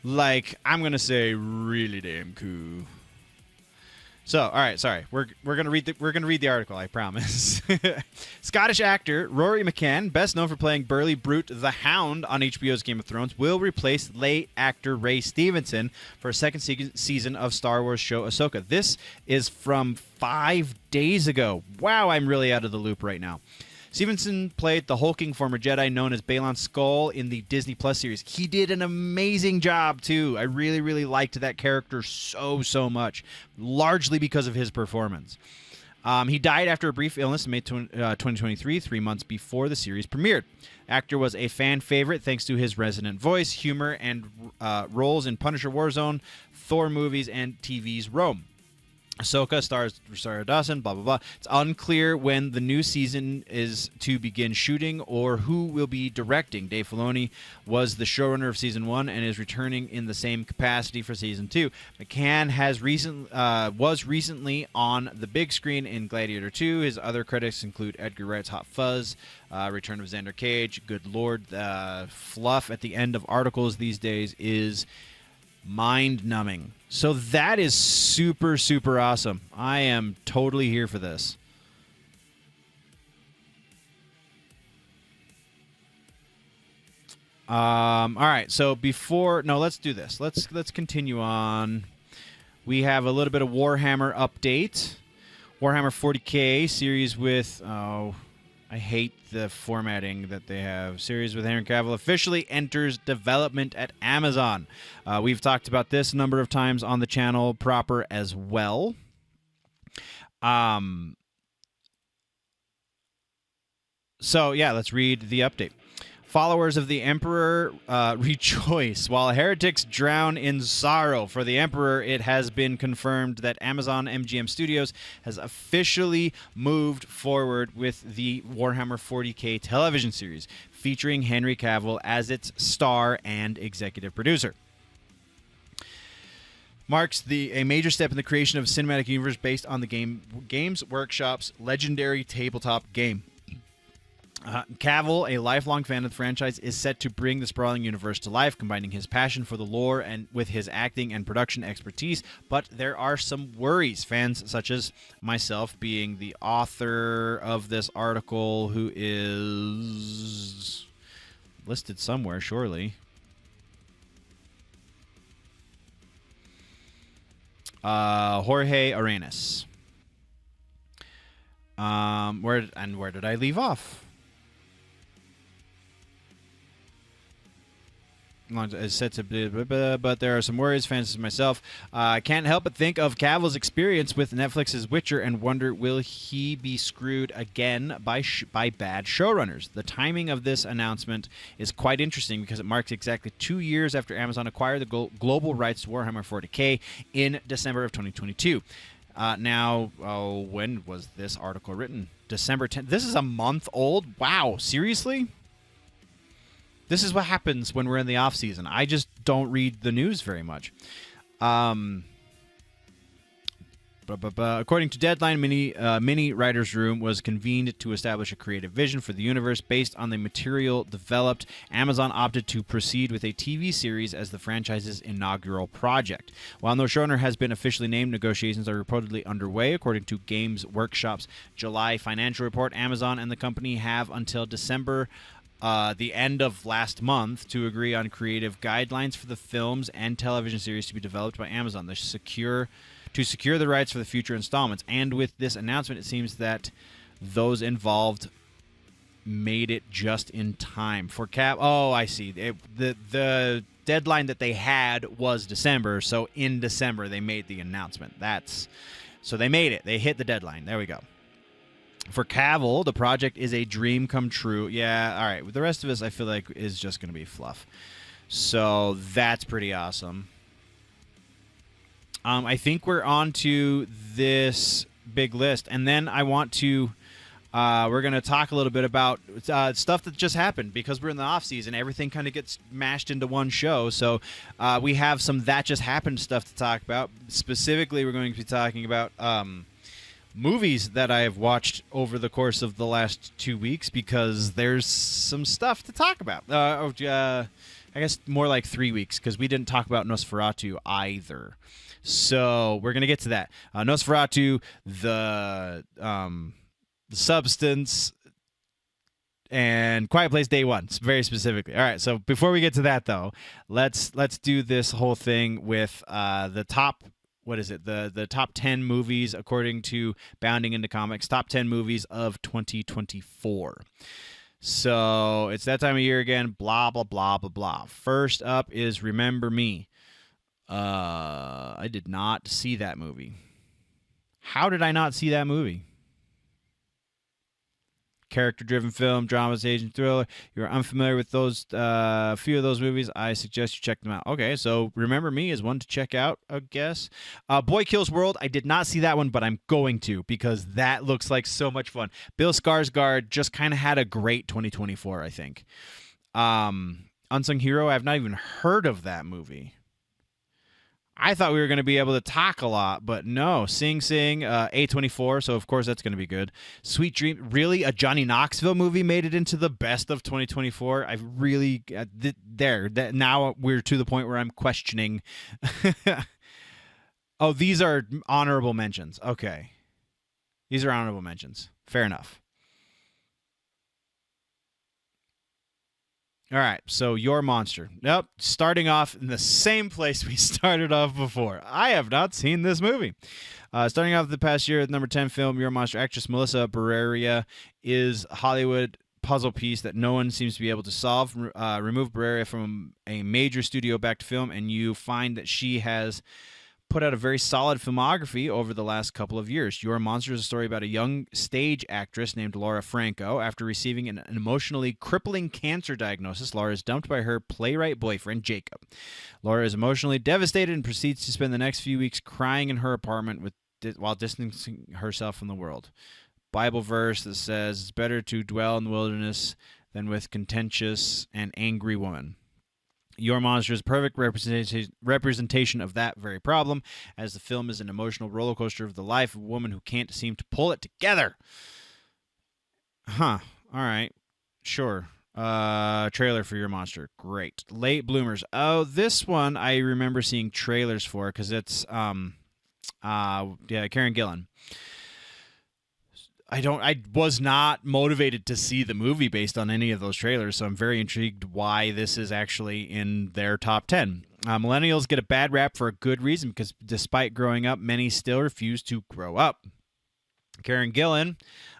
Like, I'm gonna say really damn cool. So, all right, sorry. We're gonna read the article, I promise. Scottish actor Rory McCann, best known for playing Burly Brute the Hound on HBO's Game of Thrones, will replace late actor Ray Stevenson for a second season of Star Wars show Ahsoka. This is from 5 days ago. Wow, I'm really out of the loop right now. Stevenson played the hulking former Jedi known as Balon Skull in the Disney Plus series. He did an amazing job, too. I really, really liked that character so much, largely because of his performance. He died after a brief illness in May 2023, 3 months before the series premiered. Actor was a fan favorite thanks to his resonant voice, humor, and roles in Punisher Warzone, Thor movies, and TV's Rome. Ahsoka stars Rosario Dawson, blah, blah, blah. It's unclear when the new season is to begin shooting or who will be directing. Dave Filoni was the showrunner of Season 1 and is returning in the same capacity for Season 2. McCann was recently on the big screen in Gladiator 2. His other credits include Edgar Wright's Hot Fuzz, Return of Xander Cage. Good Lord, fluff at the end of articles these days is mind-numbing. So that is super, super awesome. I am totally here for this. All right. So let's do this. Let's continue on. We have a little bit of Warhammer update. Warhammer 40K series with I hate the formatting that they have. Series with Henry Cavill officially enters development at Amazon. We've talked about this a number of times on the channel proper as well. So, yeah, let's read the update. Followers of the Emperor rejoice, while heretics drown in sorrow. For the Emperor, it has been confirmed that Amazon MGM Studios has officially moved forward with the Warhammer 40K television series, featuring Henry Cavill as its star and executive producer. Marks a major step in the creation of a cinematic universe based on the Games Workshop's legendary tabletop game. Cavill, a lifelong fan of the franchise, is set to bring the sprawling universe to life, combining his passion for the lore and with his acting and production expertise. But there are some worries. Fans such as myself, being the author of this article, who is listed somewhere, surely. Jorge Arenas. Where did I leave off? Is set to, but there are some worries. Fans as myself, I can't help but think of Cavill's experience with Netflix's Witcher and wonder, will he be screwed again by bad showrunners? The timing of this announcement is quite interesting because it marks exactly 2 years after Amazon acquired the global rights to Warhammer 40K in December of 2022. When was this article written? December 10th. This is a month old? Wow, seriously? This is what happens when we're in the off season. I just don't read the news very much. According to Deadline, Mini Writers' Room was convened to establish a creative vision for the universe based on the material developed. Amazon opted to proceed with a TV series as the franchise's inaugural project. While no showrunner has been officially named, negotiations are reportedly underway. According to Games Workshop's July financial report, Amazon and the company have until December, the end of last month, to agree on creative guidelines for the films and television series to be developed by Amazon to secure the rights for the future installments. And with this announcement, it seems that those involved made it just in time for Oh, I see. The deadline that they had was December, so in December they made the announcement. So they made it. They hit the deadline. There we go. For Cavill, the project is a dream come true. Yeah, all right. The rest of us, I feel like, is just going to be fluff. So that's pretty awesome. I think we're on to this big list. And then I want to... we're going to talk a little bit about stuff that just happened. Because we're in the off-season, everything kind of gets mashed into one show. So we have some That Just Happened stuff to talk about. Specifically, we're going to be talking about... movies that I have watched over the course of the last 2 weeks, because there's some stuff to talk about. I guess more like 3 weeks, because we didn't talk about Nosferatu either. So we're going to get to that. Nosferatu, the Substance, and Quiet Place Day One, very specifically. All right, so before we get to that, though, let's do this whole thing with the top... What is it? The top 10 movies, according to Bounding Into Comics, top 10 movies of 2024. So it's that time of year again, blah, blah, blah, blah, blah. First up is Remember Me. I did not see that movie. How did I not see that movie? Character-driven film, drama, stage, and thriller. You're unfamiliar with those few of those movies, I suggest you check them out. Okay, so Remember Me is one to check out, I guess. Boy Kills World, I did not see that one, but I'm going to, because that looks like so much fun. Bill Skarsgård just kind of had a great 2024, I think. Unsung Hero, I've not even heard of that movie. I thought we were going to be able to talk a lot, but no. Sing Sing, A24, so of course that's going to be good. Sweet Dream, really? A Johnny Knoxville movie made it into the best of 2024? I really... now we're to the point where I'm questioning... Oh, these are honorable mentions. Okay. These are honorable mentions. Fair enough. All right, so Your Monster. Nope, starting off in the same place we started off before. I have not seen this movie. Starting off the past year, the number 10 film, Your Monster, actress Melissa Barrera is a Hollywood puzzle piece that no one seems to be able to solve. Remove Barrera from a major studio-backed film, and you find that she has put out a very solid filmography over the last couple of years. Your Monster is a story about a young stage actress named Laura Franco. After receiving an emotionally crippling cancer diagnosis, Laura is dumped by her playwright boyfriend, Jacob. Laura is emotionally devastated and proceeds to spend the next few weeks crying in her apartment while distancing herself from the world. Bible verse that says, it's better to dwell in the wilderness than with contentious and angry woman. Your Monster is a perfect representation of that very problem, as the film is an emotional roller coaster of the life of a woman who can't seem to pull it together. Huh. All right. Sure. Trailer for your monster. Great. Late bloomers. Oh, this one I remember seeing trailers for because it's yeah, Karen Gillan. I was not motivated to see the movie based on any of those trailers, so I'm very intrigued why this is actually in their top 10. Millennials get a bad rap for a good reason because despite growing up, many still refuse to grow up. Karen Gillan,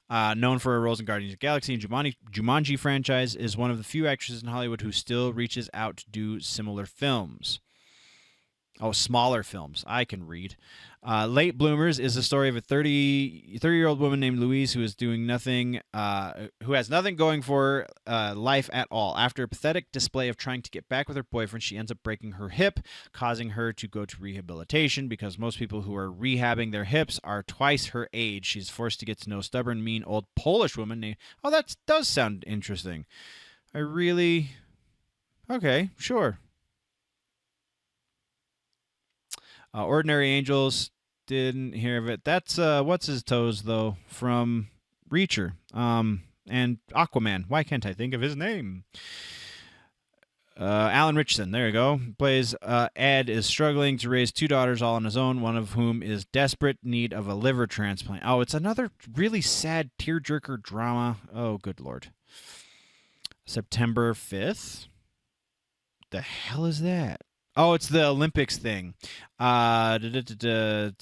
known for her roles in Guardians of the Galaxy and Jumanji franchise, is one of the few actresses in Hollywood who still reaches out to do similar films. Oh, smaller films. I can read. Late Bloomers is the story of a 30-year-old woman named Louise who is doing nothing, who has nothing going for life at all. After a pathetic display of trying to get back with her boyfriend, she ends up breaking her hip, causing her to go to rehabilitation because most people who are rehabbing their hips are twice her age. She's forced to get to know a stubborn, mean old Polish woman named... Oh, that does sound interesting. Okay, sure. Ordinary Angels, didn't hear of it. That's what's his toes though from Reacher and Aquaman. Why can't I think of his name? Alan Richardson, there you go. Plays Ed is struggling to raise two daughters all on his own, one of whom is desperate need of a liver transplant. Oh, it's another really sad tearjerker drama. Oh, good Lord. September 5th? The hell is that? Oh, it's the Olympics thing. 72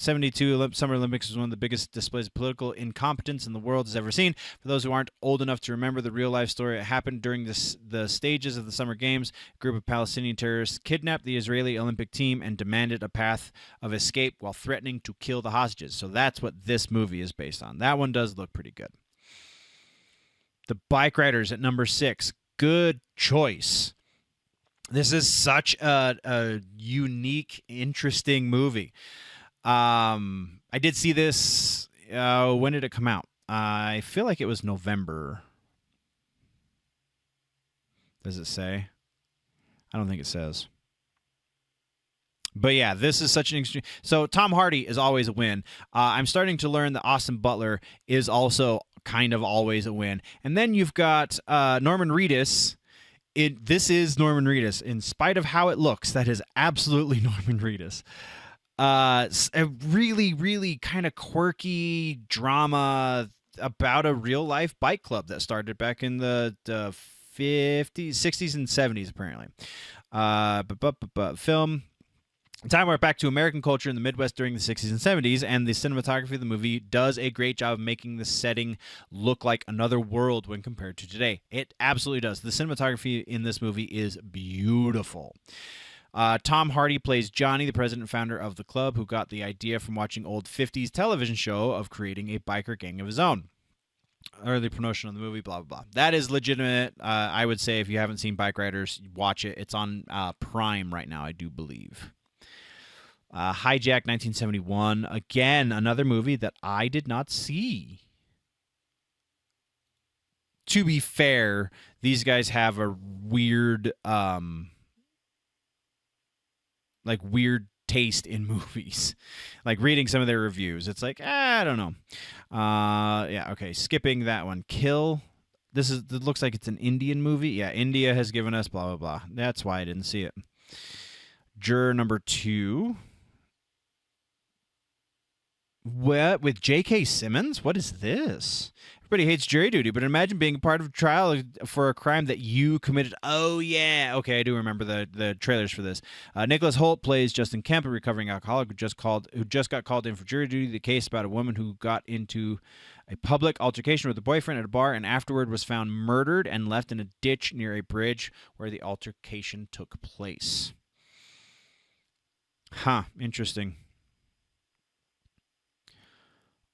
Summer Olympics was one of the biggest displays of political incompetence in the world has ever seen. For those who aren't old enough to remember the real-life story, it happened during the stages of the Summer Games. A group of Palestinian terrorists kidnapped the Israeli Olympic team and demanded a path of escape while threatening to kill the hostages. So that's what this movie is based on. That one does look pretty good. The Bike Riders at number 6. Good choice. This is such a unique, interesting movie. I did see this. When did it come out? I feel like it was November. Does it say? I don't think it says. But yeah, this is such an extreme. So Tom Hardy is always a win. I'm starting to learn that Austin Butler is also kind of always a win. And then you've got Norman Reedus. This is Norman Reedus. In spite of how it looks, that is absolutely Norman Reedus. A really, really kind of quirky drama about a real-life bike club that started back in the 50s, 60s, and 70s, apparently. Film... Time we're back to American culture in the Midwest during the 60s and 70s, and the cinematography of the movie does a great job of making the setting look like another world when compared to today. It absolutely does. The cinematography in this movie is beautiful. Tom Hardy plays Johnny, the president and founder of the club, who got the idea from watching old 50s television show of creating a biker gang of his own. Early promotion of the movie, blah, blah, blah. That is legitimate. I would say if you haven't seen Bike Riders, watch it. It's on Prime right now, I do believe. Hijack 1971. Again, another movie that I did not see. To be fair, these guys have a weird, weird taste in movies. Like reading some of their reviews, it's like, I don't know. Yeah, okay, skipping that one. Kill. It looks like it's an Indian movie. Yeah, India has given us blah, blah, blah. That's why I didn't see it. Juror number 2. What? With J.K. Simmons? What is this? Everybody hates jury duty, but imagine being a part of a trial for a crime that you committed. Oh, yeah. Okay, I do remember the trailers for this. Nicholas Hoult plays Justin Kemp, a recovering alcoholic who just got called in for jury duty. The case about a woman who got into a public altercation with a boyfriend at a bar and afterward was found murdered and left in a ditch near a bridge where the altercation took place. Huh, interesting.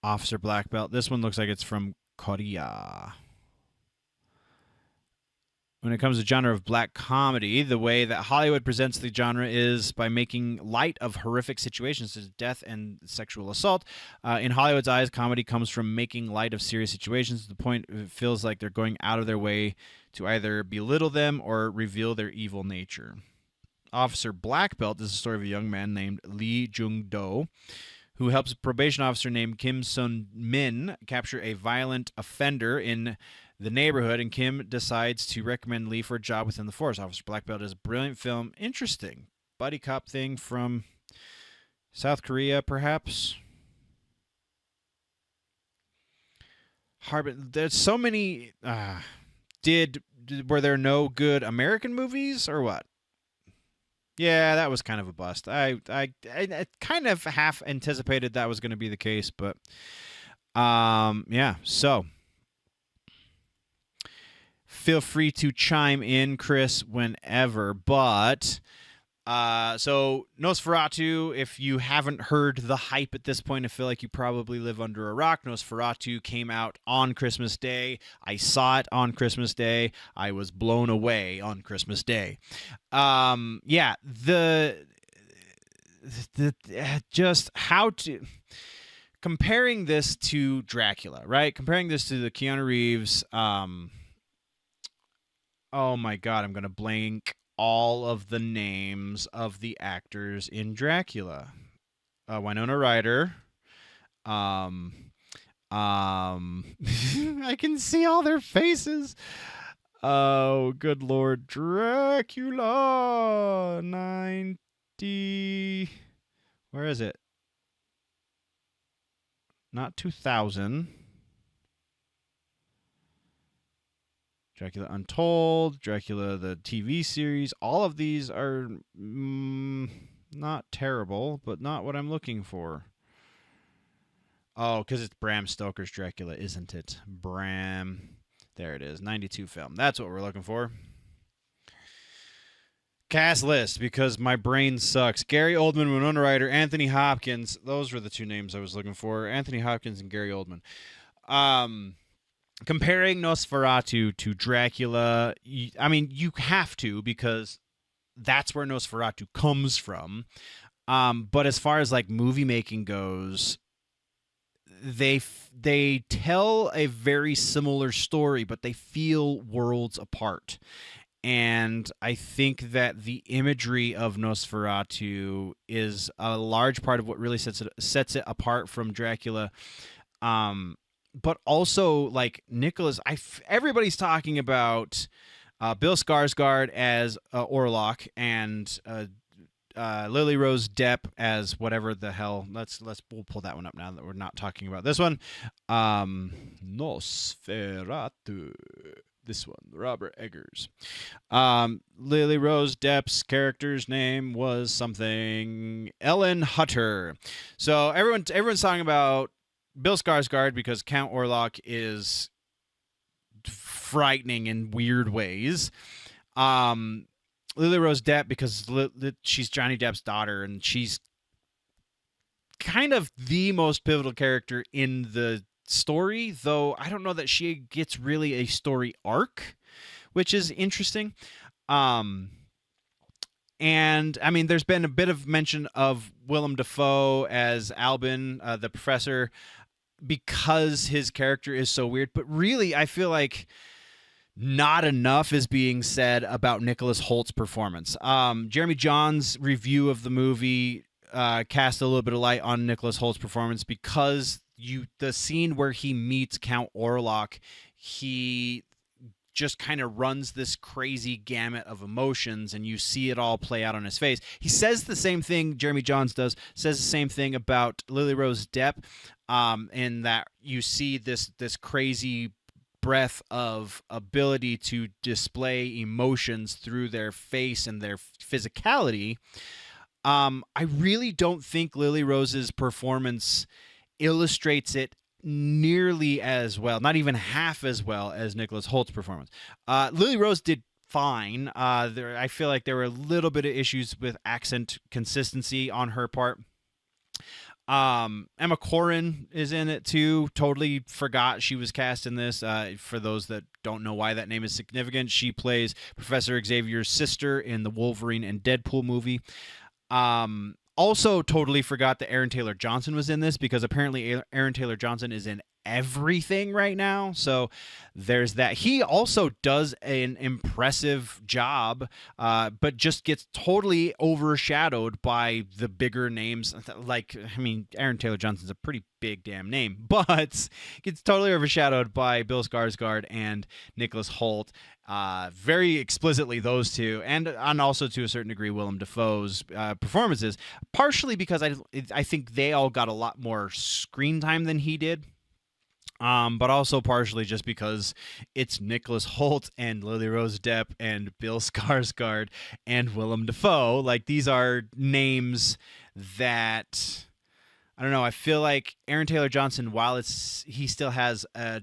Officer Black Belt. This one looks like it's from Korea. When it comes to genre of black comedy, the way that Hollywood presents the genre is by making light of horrific situations such as death and sexual assault. In Hollywood's eyes, comedy comes from making light of serious situations to the point it feels like they're going out of their way to either belittle them or reveal their evil nature. Officer Black Belt is the story of a young man named Lee Jung-do who helps a probation officer named Kim Sun-min capture a violent offender in the neighborhood, and Kim decides to recommend Lee for a job within the force. Officer Black Belt is a brilliant film. Interesting. Buddy cop thing from South Korea, perhaps. Harbin. There's so many. Were there no good American movies or what? Yeah, that was kind of a bust. I kind of half anticipated that was going to be the case, but yeah. So feel free to chime in, Chris, whenever. But so Nosferatu, if you haven't heard the hype at this point, I feel like you probably live under a rock. Nosferatu came out on Christmas Day. I saw it on Christmas Day. I was blown away on Christmas Day. Yeah, the just how to comparing this to Dracula, right? Comparing this to the Keanu Reeves. Oh my God, I'm gonna blank all of the names of the actors in Dracula. Winona Ryder. I can see all their faces. Oh, good Lord. Dracula 90. Where is it? Not 2000. Dracula Untold, Dracula the TV series. All of these are not terrible, but not what I'm looking for. Oh, because it's Bram Stoker's Dracula, isn't it? Bram. There it is. 92 film. That's what we're looking for. Cast list, because my brain sucks. Gary Oldman, Winona Ryder, Anthony Hopkins. Those were the two names I was looking for. Anthony Hopkins and Gary Oldman. Comparing Nosferatu to Dracula, I mean, you have to, because that's where Nosferatu comes from. But as far as like movie making goes, they tell a very similar story, but they feel worlds apart. And I think that the imagery of Nosferatu is a large part of what really sets it apart from Dracula. But also, like, Nicholas, everybody's talking about Bill Skarsgård as Orlok and Lily Rose Depp as whatevever the hell. We'll pull that one up now that we're not talking about this one. Nosferatu. This one, Robert Eggers. Lily Rose Depp's character's name was something Ellen Hutter. So everyone's talking about Bill Skarsgård because Count Orlok is frightening in weird ways. Lily Rose Depp because she's Johnny Depp's daughter, and she's kind of the most pivotal character in the story, though I don't know that she gets really a story arc, which is interesting. And I mean, there's been a bit of mention of Willem Dafoe as Albin, the professor, because his character is so weird. But really, I feel like not enough is being said about Nicholas Holt's performance. Jeremy John's review of the movie cast a little bit of light on Nicholas Holt's performance because the scene where he meets Count Orlok, he just kind of runs this crazy gamut of emotions, and you see it all play out on his face. He says the same thing, Jeremy Johns says the same thing about Lily Rose Depp, in that you see this crazy breadth of ability to display emotions through their face and their physicality. I really don't think Lily Rose's performance illustrates it nearly as well, not even half as well as Nicholas Holt's performance. Lily Rose did fine. I feel like there were a little bit of issues with accent consistency on her part. Emma Corrin is in it too. Totally forgot she was cast in this. For those that don't know why that name is significant, she plays Professor Xavier's sister in the Wolverine and Deadpool movie. Also totally forgot that Aaron Taylor Johnson was in this, because apparently Aaron Taylor Johnson is in everything right now. So there's that. He also does an impressive job, but just gets totally overshadowed by the bigger names. Like, I mean, Aaron Taylor Johnson's a pretty big damn name, but gets totally overshadowed by Bill Skarsgård and Nicholas Hoult. Very explicitly those two, and also to a certain degree Willem Dafoe's performances, partially because I think they all got a lot more screen time than he did. But also partially just because it's Nicholas Hoult and Lily Rose Depp and Bill Skarsgård and Willem Dafoe. Like, these are names that, I don't know. I feel like Aaron Taylor Johnson, while he still has a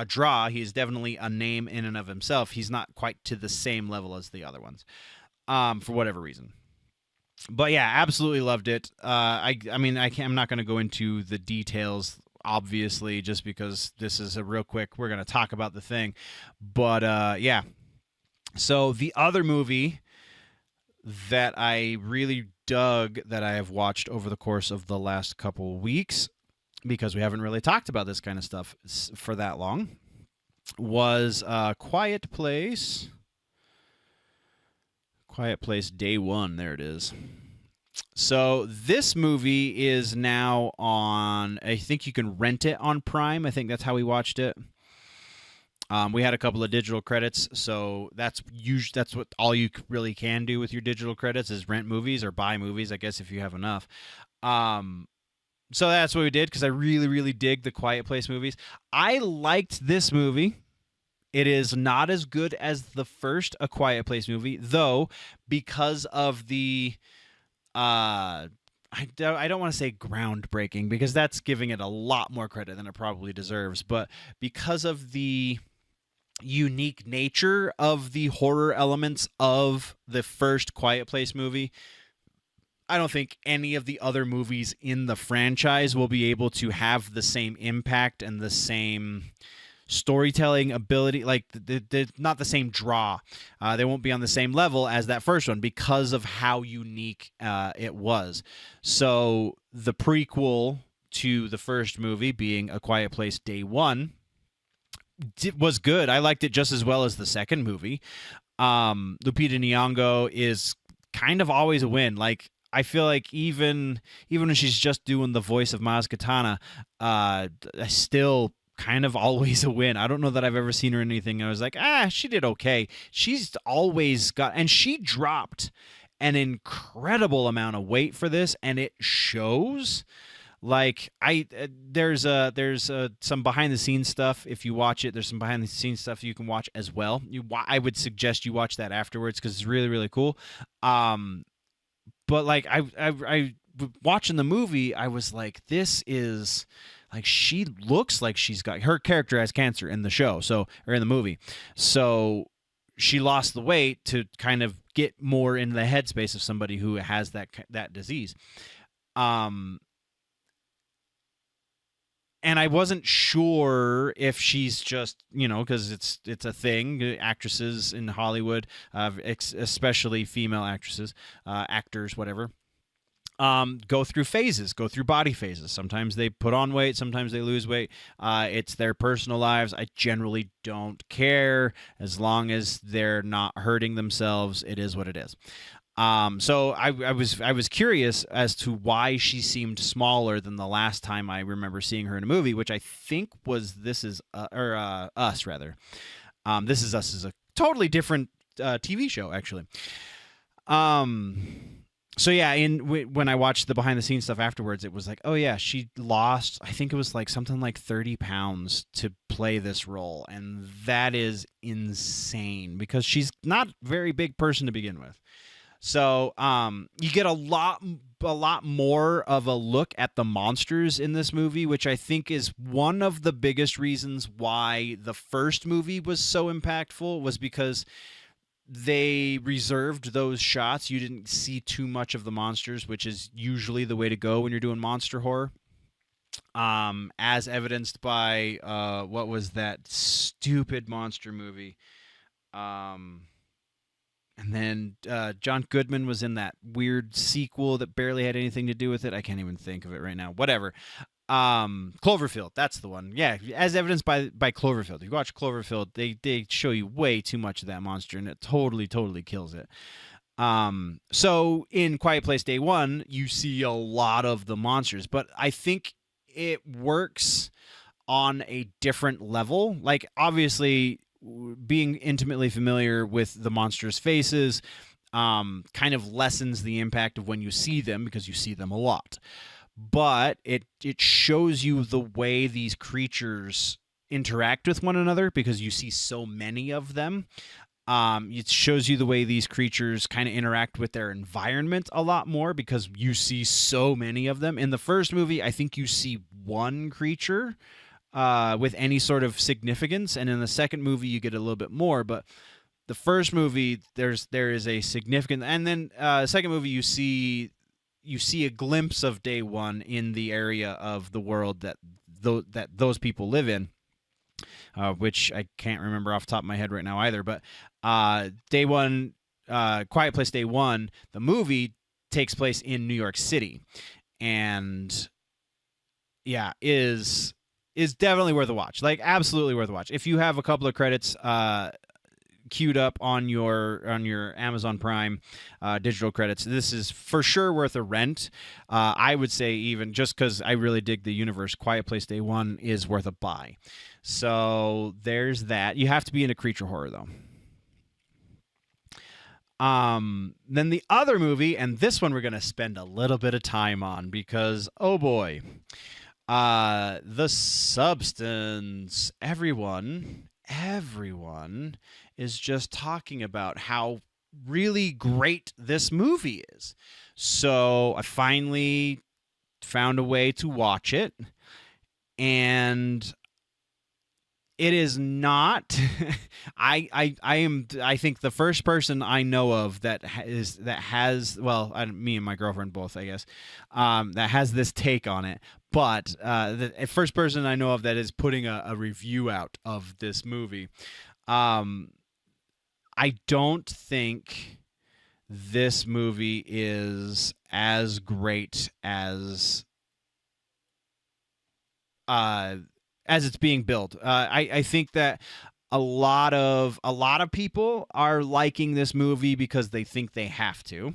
draw, he's definitely a name in and of himself. He's not quite to the same level as the other ones, for whatever reason. But yeah, absolutely loved it. I mean, I'm not going to go into the details, obviously, just because this is a real quick. We're going to talk about the thing, but yeah. So the other movie that I really dug that I have watched over the course of the last couple weeks, because we haven't really talked about this kind of stuff for that long, was Quiet Place. Quiet Place Day One. There it is. So this movie is now on, I think you can rent it on Prime. I think that's how we watched it. We had a couple of digital credits, so that's what all you really can do with your digital credits is rent movies or buy movies, I guess, if you have enough. So that's what we did, because I really, really dig the Quiet Place movies. I liked this movie. It is not as good as the first A Quiet Place movie, though, because of the I don't want to say groundbreaking, because that's giving it a lot more credit than it probably deserves, but because of the unique nature of the horror elements of the first Quiet Place movie, I don't think any of the other movies in the franchise will be able to have the same impact and the same storytelling ability, like they're not the same draw. They won't be on the same level as that first one because of how unique it was. So the prequel to the first movie, being A Quiet Place Day One, was good. I liked it just as well as the second movie. Lupita Nyong'o is kind of always a win. Like, I feel like even when she's just doing the voice of Maz Kanata, still kind of always a win. I don't know that I've ever seen her in anything I was like, she did okay. She's always got, and she dropped an incredible amount of weight for this, and it shows. Like, there's some behind the scenes stuff. If you watch it, there's some behind the scenes stuff you can watch as well. I would suggest you watch that afterwards, because it's really, really cool. But like, I watching the movie, I was like, this is, like, she looks like she's got, her character has cancer in the show, or in the movie, so she lost the weight to kind of get more in the headspace of somebody who has that disease. And I wasn't sure if she's just, because it's a thing. Actresses in Hollywood, especially female actresses, actors, whatever, go through phases, go through body phases. Sometimes they put on weight, sometimes they lose weight. It's their personal lives. I generally don't care. As long as they're not hurting themselves, it is what it is. So I was curious as to why she seemed smaller than the last time I remember seeing her in a movie, which I think was This Is Us, rather. This Is Us is a totally different TV show, actually. So yeah, when I watched the behind the scenes stuff afterwards, it was like, oh yeah, she lost, I think it was like something like 30 pounds to play this role, and that is insane because she's not a very big person to begin with. So you get a lot more of a look at the monsters in this movie, which I think is one of the biggest reasons why the first movie was so impactful, was because they reserved those shots. You didn't see too much of the monsters, which is usually the way to go when you're doing monster horror. As evidenced by what was that stupid monster movie? And then John Goodman was in that weird sequel that barely had anything to do with it. I can't even think of it right now. Whatever. Cloverfield, that's the one. Yeah, as evidenced by Cloverfield. If you watch Cloverfield, they show you way too much of that monster, and it totally kills it. So in Quiet Place Day One, you see a lot of the monsters, but I think it works on a different level. Like, obviously, being intimately familiar with the monsters' faces kind of lessens the impact of when you see them, because you see them a lot. But it shows you the way these creatures interact with one another, because you see so many of them. It shows you the way these creatures kind of interact with their environment a lot more, because you see so many of them. In the first movie, I think you see one creature with any sort of significance, and in the second movie, you get a little bit more. But the first movie, there is a significant, and then second movie, you see a glimpse of Day One in the area of the world that those people live in, which I can't remember off the top of my head right now either. But Day One, Quiet Place Day One, the movie takes place in New York City, and yeah, is definitely worth a watch. Like, absolutely worth a watch. If you have a couple of credits queued up on your Amazon Prime digital credits, this is for sure worth a rent. I would say, even just because I really dig the universe, Quiet Place Day One is worth a buy. So there's that. You have to be into creature horror, though. Then the other movie, and this one we're going to spend a little bit of time on, because, oh boy, The Substance. Everyone is just talking about how really great this movie is. So I finally found a way to watch it, and it is not. I think the first person I know of that has me and my girlfriend both, I guess, that has this take on it. But the first person I know of that is putting a review out of this movie. I don't think this movie is as great as it's being built. I think that a lot of people are liking this movie because they think they have to.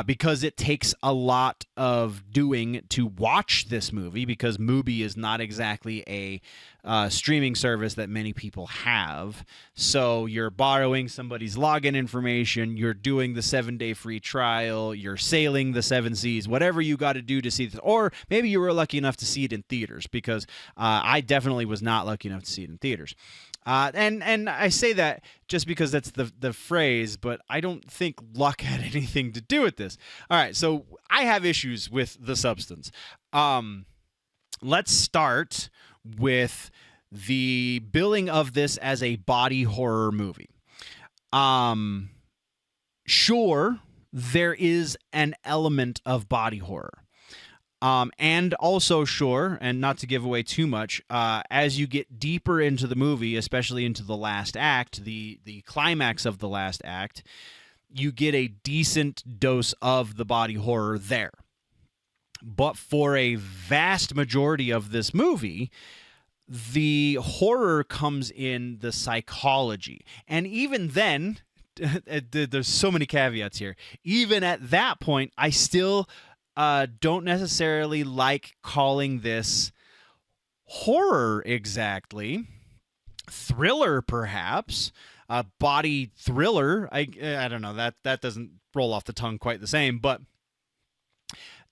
Because it takes a lot of doing to watch this movie, because Mubi is not exactly a streaming service that many people have. So you're borrowing somebody's login information, you're doing the 7-day free trial, you're sailing the 7 seas, whatever you got to do to see this. Or maybe you were lucky enough to see it in theaters, because I definitely was not lucky enough to see it in theaters. And I say that just because that's the phrase, but I don't think luck had anything to do with this. All right, so I have issues with The Substance. Let's start with the billing of this as a body horror movie. Sure, there is an element of body horror. And also, sure, and not to give away too much, as you get deeper into the movie, especially into the last act, the climax of the last act, you get a decent dose of the body horror there. But for a vast majority of this movie, the horror comes in the psychology. And even then, there's so many caveats here. Even at that point, I still don't necessarily like calling this horror exactly. Thriller, perhaps. Body thriller. I don't know. That doesn't roll off the tongue quite the same. But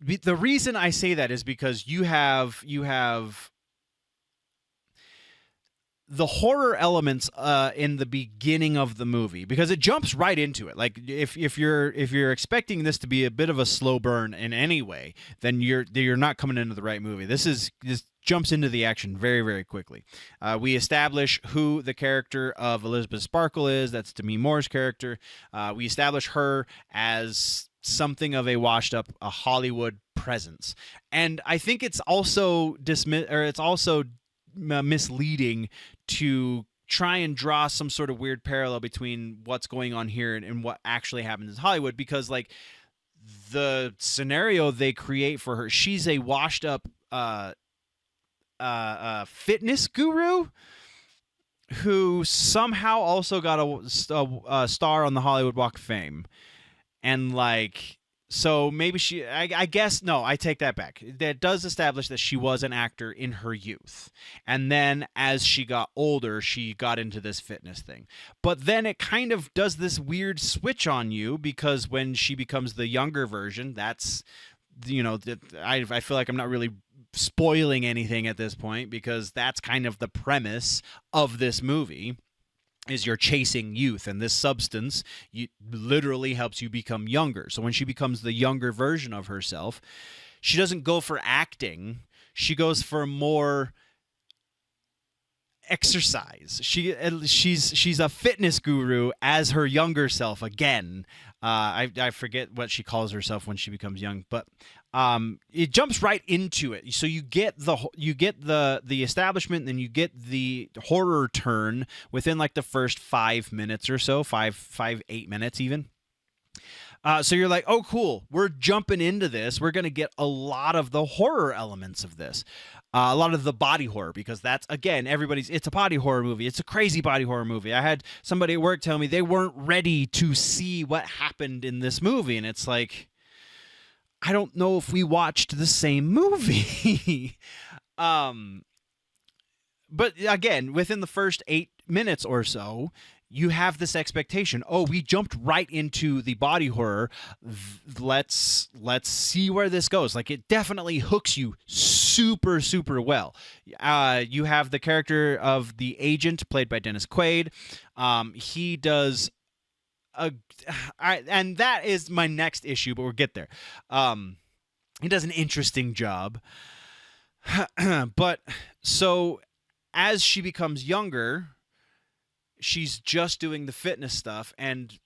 the reason I say that is because you have the horror elements in the beginning of the movie, because it jumps right into it. Like, if you're expecting this to be a bit of a slow burn in any way, then you're not coming into the right movie. This jumps into the action very, very quickly. We establish who the character of Elizabeth Sparkle is. That's Demi Moore's character. We establish her as something of a washed up a Hollywood presence, and I think it's also misleading to try and draw some sort of weird parallel between what's going on here and what actually happens in Hollywood, because, like, the scenario they create for her, she's a washed up fitness guru who somehow also got a star on the Hollywood Walk of Fame. And like, so maybe I guess, no, I take that back. That does establish that she was an actor in her youth. And then as she got older, she got into this fitness thing. But then it kind of does this weird switch on you, because when she becomes the younger version, that's, I feel like I'm not really spoiling anything at this point, because that's kind of the premise of this movie. Is you're chasing youth, and this substance literally helps you become younger. So when she becomes the younger version of herself, she doesn't go for acting. She goes for more exercise. She's a fitness guru as her younger self again. I forget what she calls herself when she becomes young, but it jumps right into it. So you get the establishment, and then you get the horror turn within like the first 5 minutes or so, 8 minutes even. So you're like, oh, cool. We're jumping into this. We're going to get a lot of the horror elements of this. A lot of the body horror, because that's, again, it's a body horror movie. It's a crazy body horror movie. I had somebody at work tell me they weren't ready to see what happened in this movie. And it's like, I don't know if we watched the same movie. But again, within the first 8 minutes or so, you have this expectation. Oh, we jumped right into the body horror. Let's see where this goes. Like, it definitely hooks you super, super well. You have the character of the agent played by Dennis Quaid. He does and that is my next issue, but we'll get there. He does an interesting job. But so as she becomes younger, she's just doing the fitness stuff. And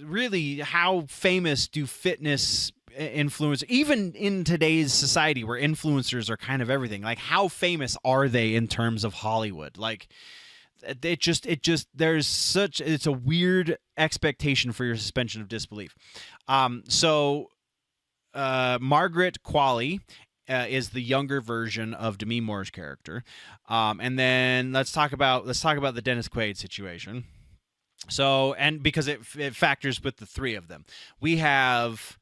really, how famous do fitness influencers, even in today's society where influencers are kind of everything, like how famous are they in terms of Hollywood? Like, it's a weird expectation for your suspension of disbelief. So Margaret Qualley is the younger version of Demi Moore's character. And then let's talk about the Dennis Quaid situation. So, and because it factors with the three of them, we have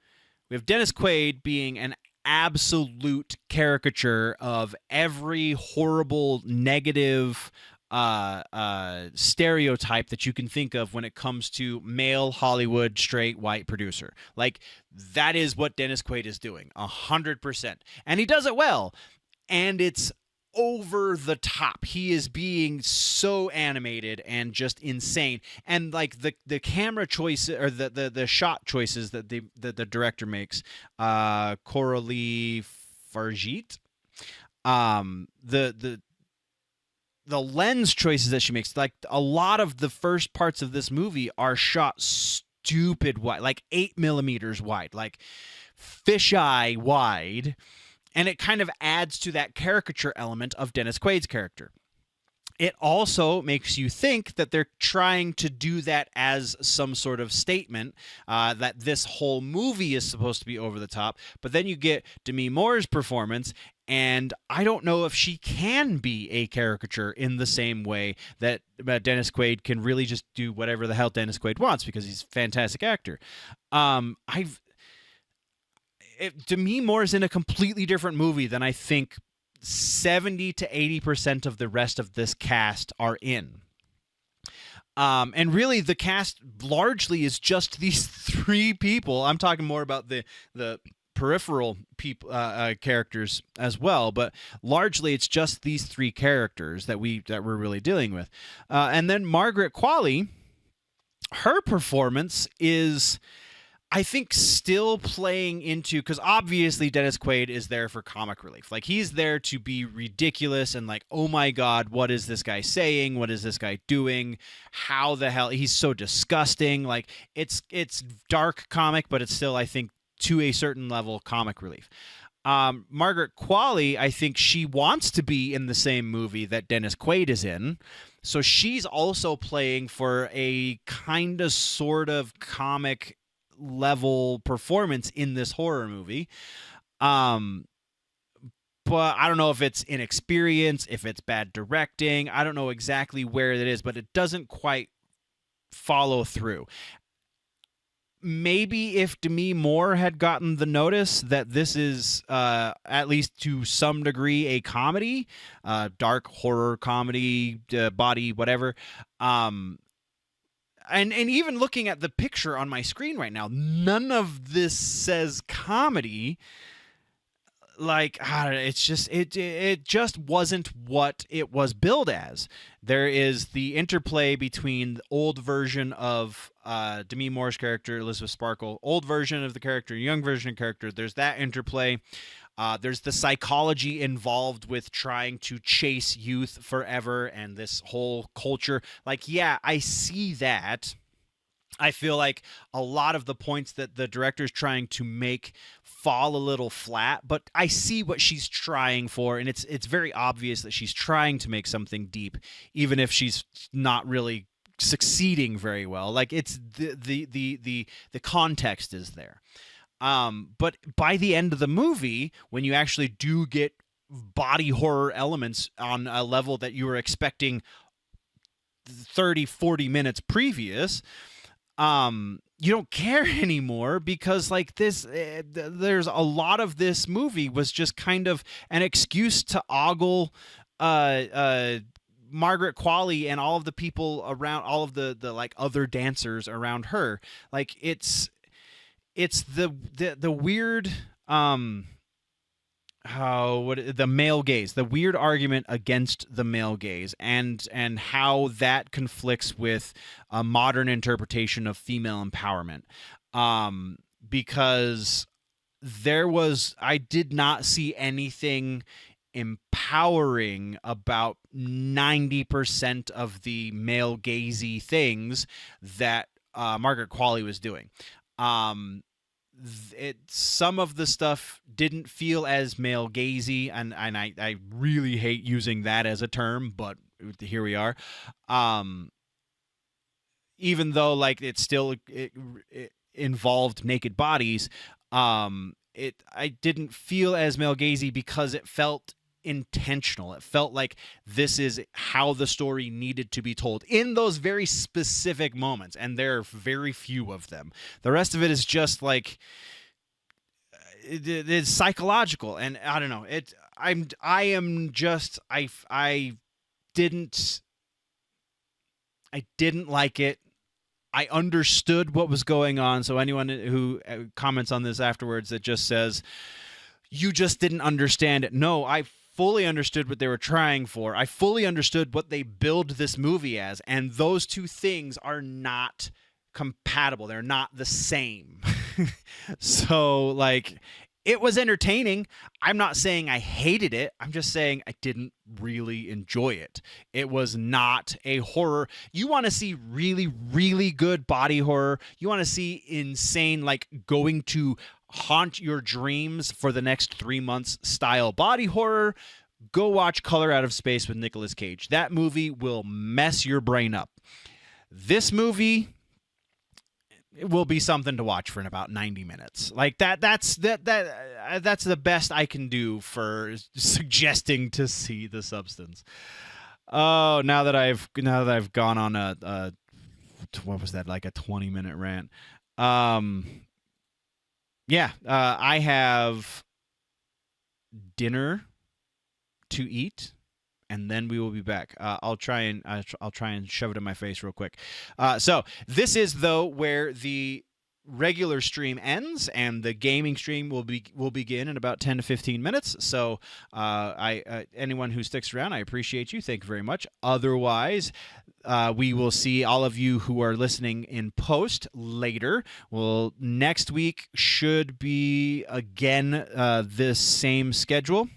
Dennis Quaid being an absolute caricature of every horrible, negative stereotype that you can think of when it comes to male Hollywood straight white producer. Like, that is what Dennis Quaid is doing 100%, and he does it well, and it's over the top. He is being so animated and just insane, and like the camera choice, or the shot choices that the director makes, Coralie Fargit, the lens choices that she makes, like a lot of the first parts of this movie are shot stupid wide, like 8 millimeters wide, like fisheye wide. And it kind of adds to that caricature element of Dennis Quaid's character. It also makes you think that they're trying to do that as some sort of statement, that this whole movie is supposed to be over the top. But then you get Demi Moore's performance, and I don't know if she can be a caricature in the same way that Dennis Quaid can really just do whatever the hell Dennis Quaid wants, because he's a fantastic actor. Demi Moore is in a completely different movie than I think 70 to 80% of the rest of this cast are in. And really, the cast largely is just these three people. I'm talking more about the peripheral people, characters as well, but largely it's just these three characters that we're really dealing with. And then Margaret Qualley, her performance is, I think, still playing into, because obviously Dennis Quaid is there for comic relief. Like, he's there to be ridiculous and like, oh my God, what is this guy saying? What is this guy doing? How the hell? He's so disgusting. Like, it's dark comic, but it's still, I think, to a certain level, comic relief. Margaret Qualley, I think she wants to be in the same movie that Dennis Quaid is in. So she's also playing for a kind of sort of comic level performance in this horror movie. But but I don't know if it's inexperience, if it's bad directing. I don't know exactly where it is, but it doesn't quite follow through. Maybe if Demi Moore had gotten the notice that this is, at least to some degree, a comedy, dark horror comedy, body, whatever. And even looking at the picture on my screen right now, none of this says comedy. Like, I don't know, it's just it just wasn't what it was billed as. There is the interplay between the old version of Demi Moore's character, Elizabeth Sparkle, old version of the character, young version of the character. There's that interplay. There's the psychology involved with trying to chase youth forever and this whole culture. Like, yeah, I see that. I feel like a lot of the points that the director's trying to make fall a little flat, but I see what she's trying for, and it's very obvious that she's trying to make something deep, even if she's not really succeeding very well. Like, it's the context is there. But by the end of the movie, when you actually do get body horror elements on a level that you were expecting 30, 40 minutes previous, you don't care anymore, because like this, there's a lot of this movie was just kind of an excuse to ogle Margaret Qualley and all of the people around, all of the like other dancers around her. Like, it's the weird the male gaze, the weird argument against the male gaze, and how that conflicts with a modern interpretation of female empowerment. Because I did not see anything empowering about 90% of the male gazy things that Margaret Qualley was doing. Some of the stuff didn't feel as male gazy, and I really hate using that as a term, but here we are. Even though like it involved naked bodies, I didn't feel as male gazy because it felt intentional. It felt like this is how the story needed to be told in those very specific moments, and there are very few of them. The rest of it is just like it's psychological, and I don't know. I didn't like it. I understood what was going on. So anyone who comments on this afterwards that just says you just didn't understand it, no, I fully understood what they were trying for. I fully understood what they billed this movie as, and those two things are not compatible. They're not the same. So, like, it was entertaining. I'm not saying I hated it. I'm just saying I didn't really enjoy it. It was not a horror. You want to see really, really good body horror. You want to see insane, like, going to haunt your dreams for the next 3 months style body horror. Go watch Color Out of Space with Nicolas Cage. That movie will mess your brain up. This movie, it will be something to watch for in about 90 minutes. Like that's the best I can do for suggesting to see The Substance. Oh, now that I've gone on a what was that, like a 20-minute rant. Yeah, I have dinner to eat, and then we will be back. I'll try and shove it in my face real quick. So this is though where the regular stream ends, and the gaming stream will begin in about 10 to 15 minutes. So anyone who sticks around, I appreciate you. Thank you very much. Otherwise, we will see all of you who are listening in post later. Well, next week should be again this same schedule.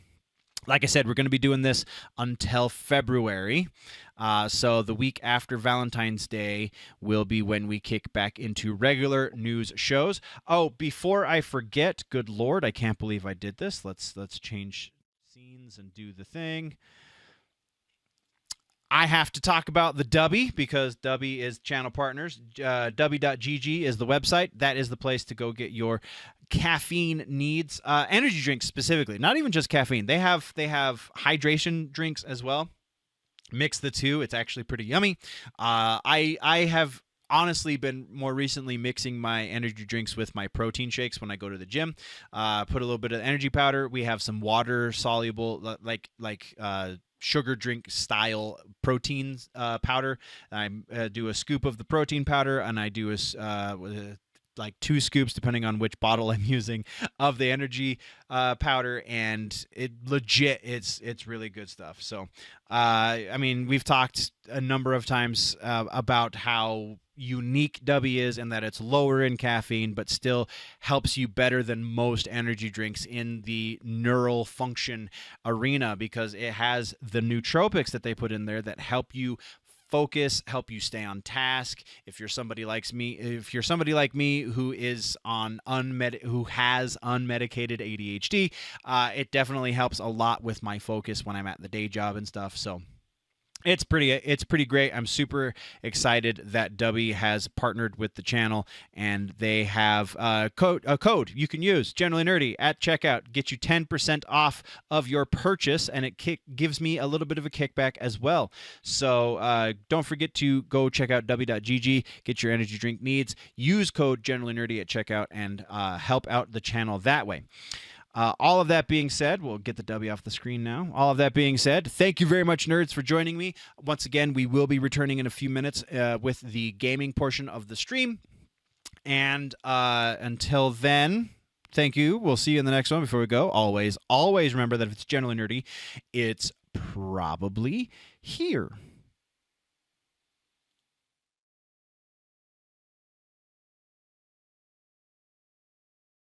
Like I said, we're going to be doing this until February. So the week after Valentine's Day will be when we kick back into regular news shows. Oh, before I forget, good Lord, I can't believe I did this. Let's change scenes and do the thing. I have to talk about the Dubby because Dubby is channel partners. Dubby.gg is the website. That is the place to go get your caffeine needs. Energy drinks specifically, not even just caffeine. They have hydration drinks as well. Mix the two. It's actually pretty yummy. I have honestly been more recently mixing my energy drinks with my protein shakes when I go to the gym. Put a little bit of energy powder. We have some water soluble sugar drink style protein powder. I do a scoop of the protein powder, and I do like 2 scoops, depending on which bottle I'm using, of the energy powder, and it's really good stuff. So, I mean, we've talked a number of times about how unique Dubby is and that it's lower in caffeine but still helps you better than most energy drinks in the neural function arena, because it has the nootropics that they put in there that help you focus, help you stay on task. If you're somebody like me who is who has unmedicated ADHD, it definitely helps a lot with my focus when I'm at the day job and stuff. So it's pretty great. I'm super excited that Dubby has partnered with the channel, and they have a code you can use, Generally Nerdy, at checkout. Get you 10% off of your purchase, and it gives me a little bit of a kickback as well. So don't forget to go check out Dubby.gg, get your energy drink needs, use code Generally Nerdy at checkout, and help out the channel that way. All of that being said, we'll get the W off the screen now. All of that being said, thank you very much, nerds, for joining me. Once again, we will be returning in a few minutes with the gaming portion of the stream. And until then, thank you. We'll see you in the next one. Before we go, always remember that if it's generally nerdy, it's probably here.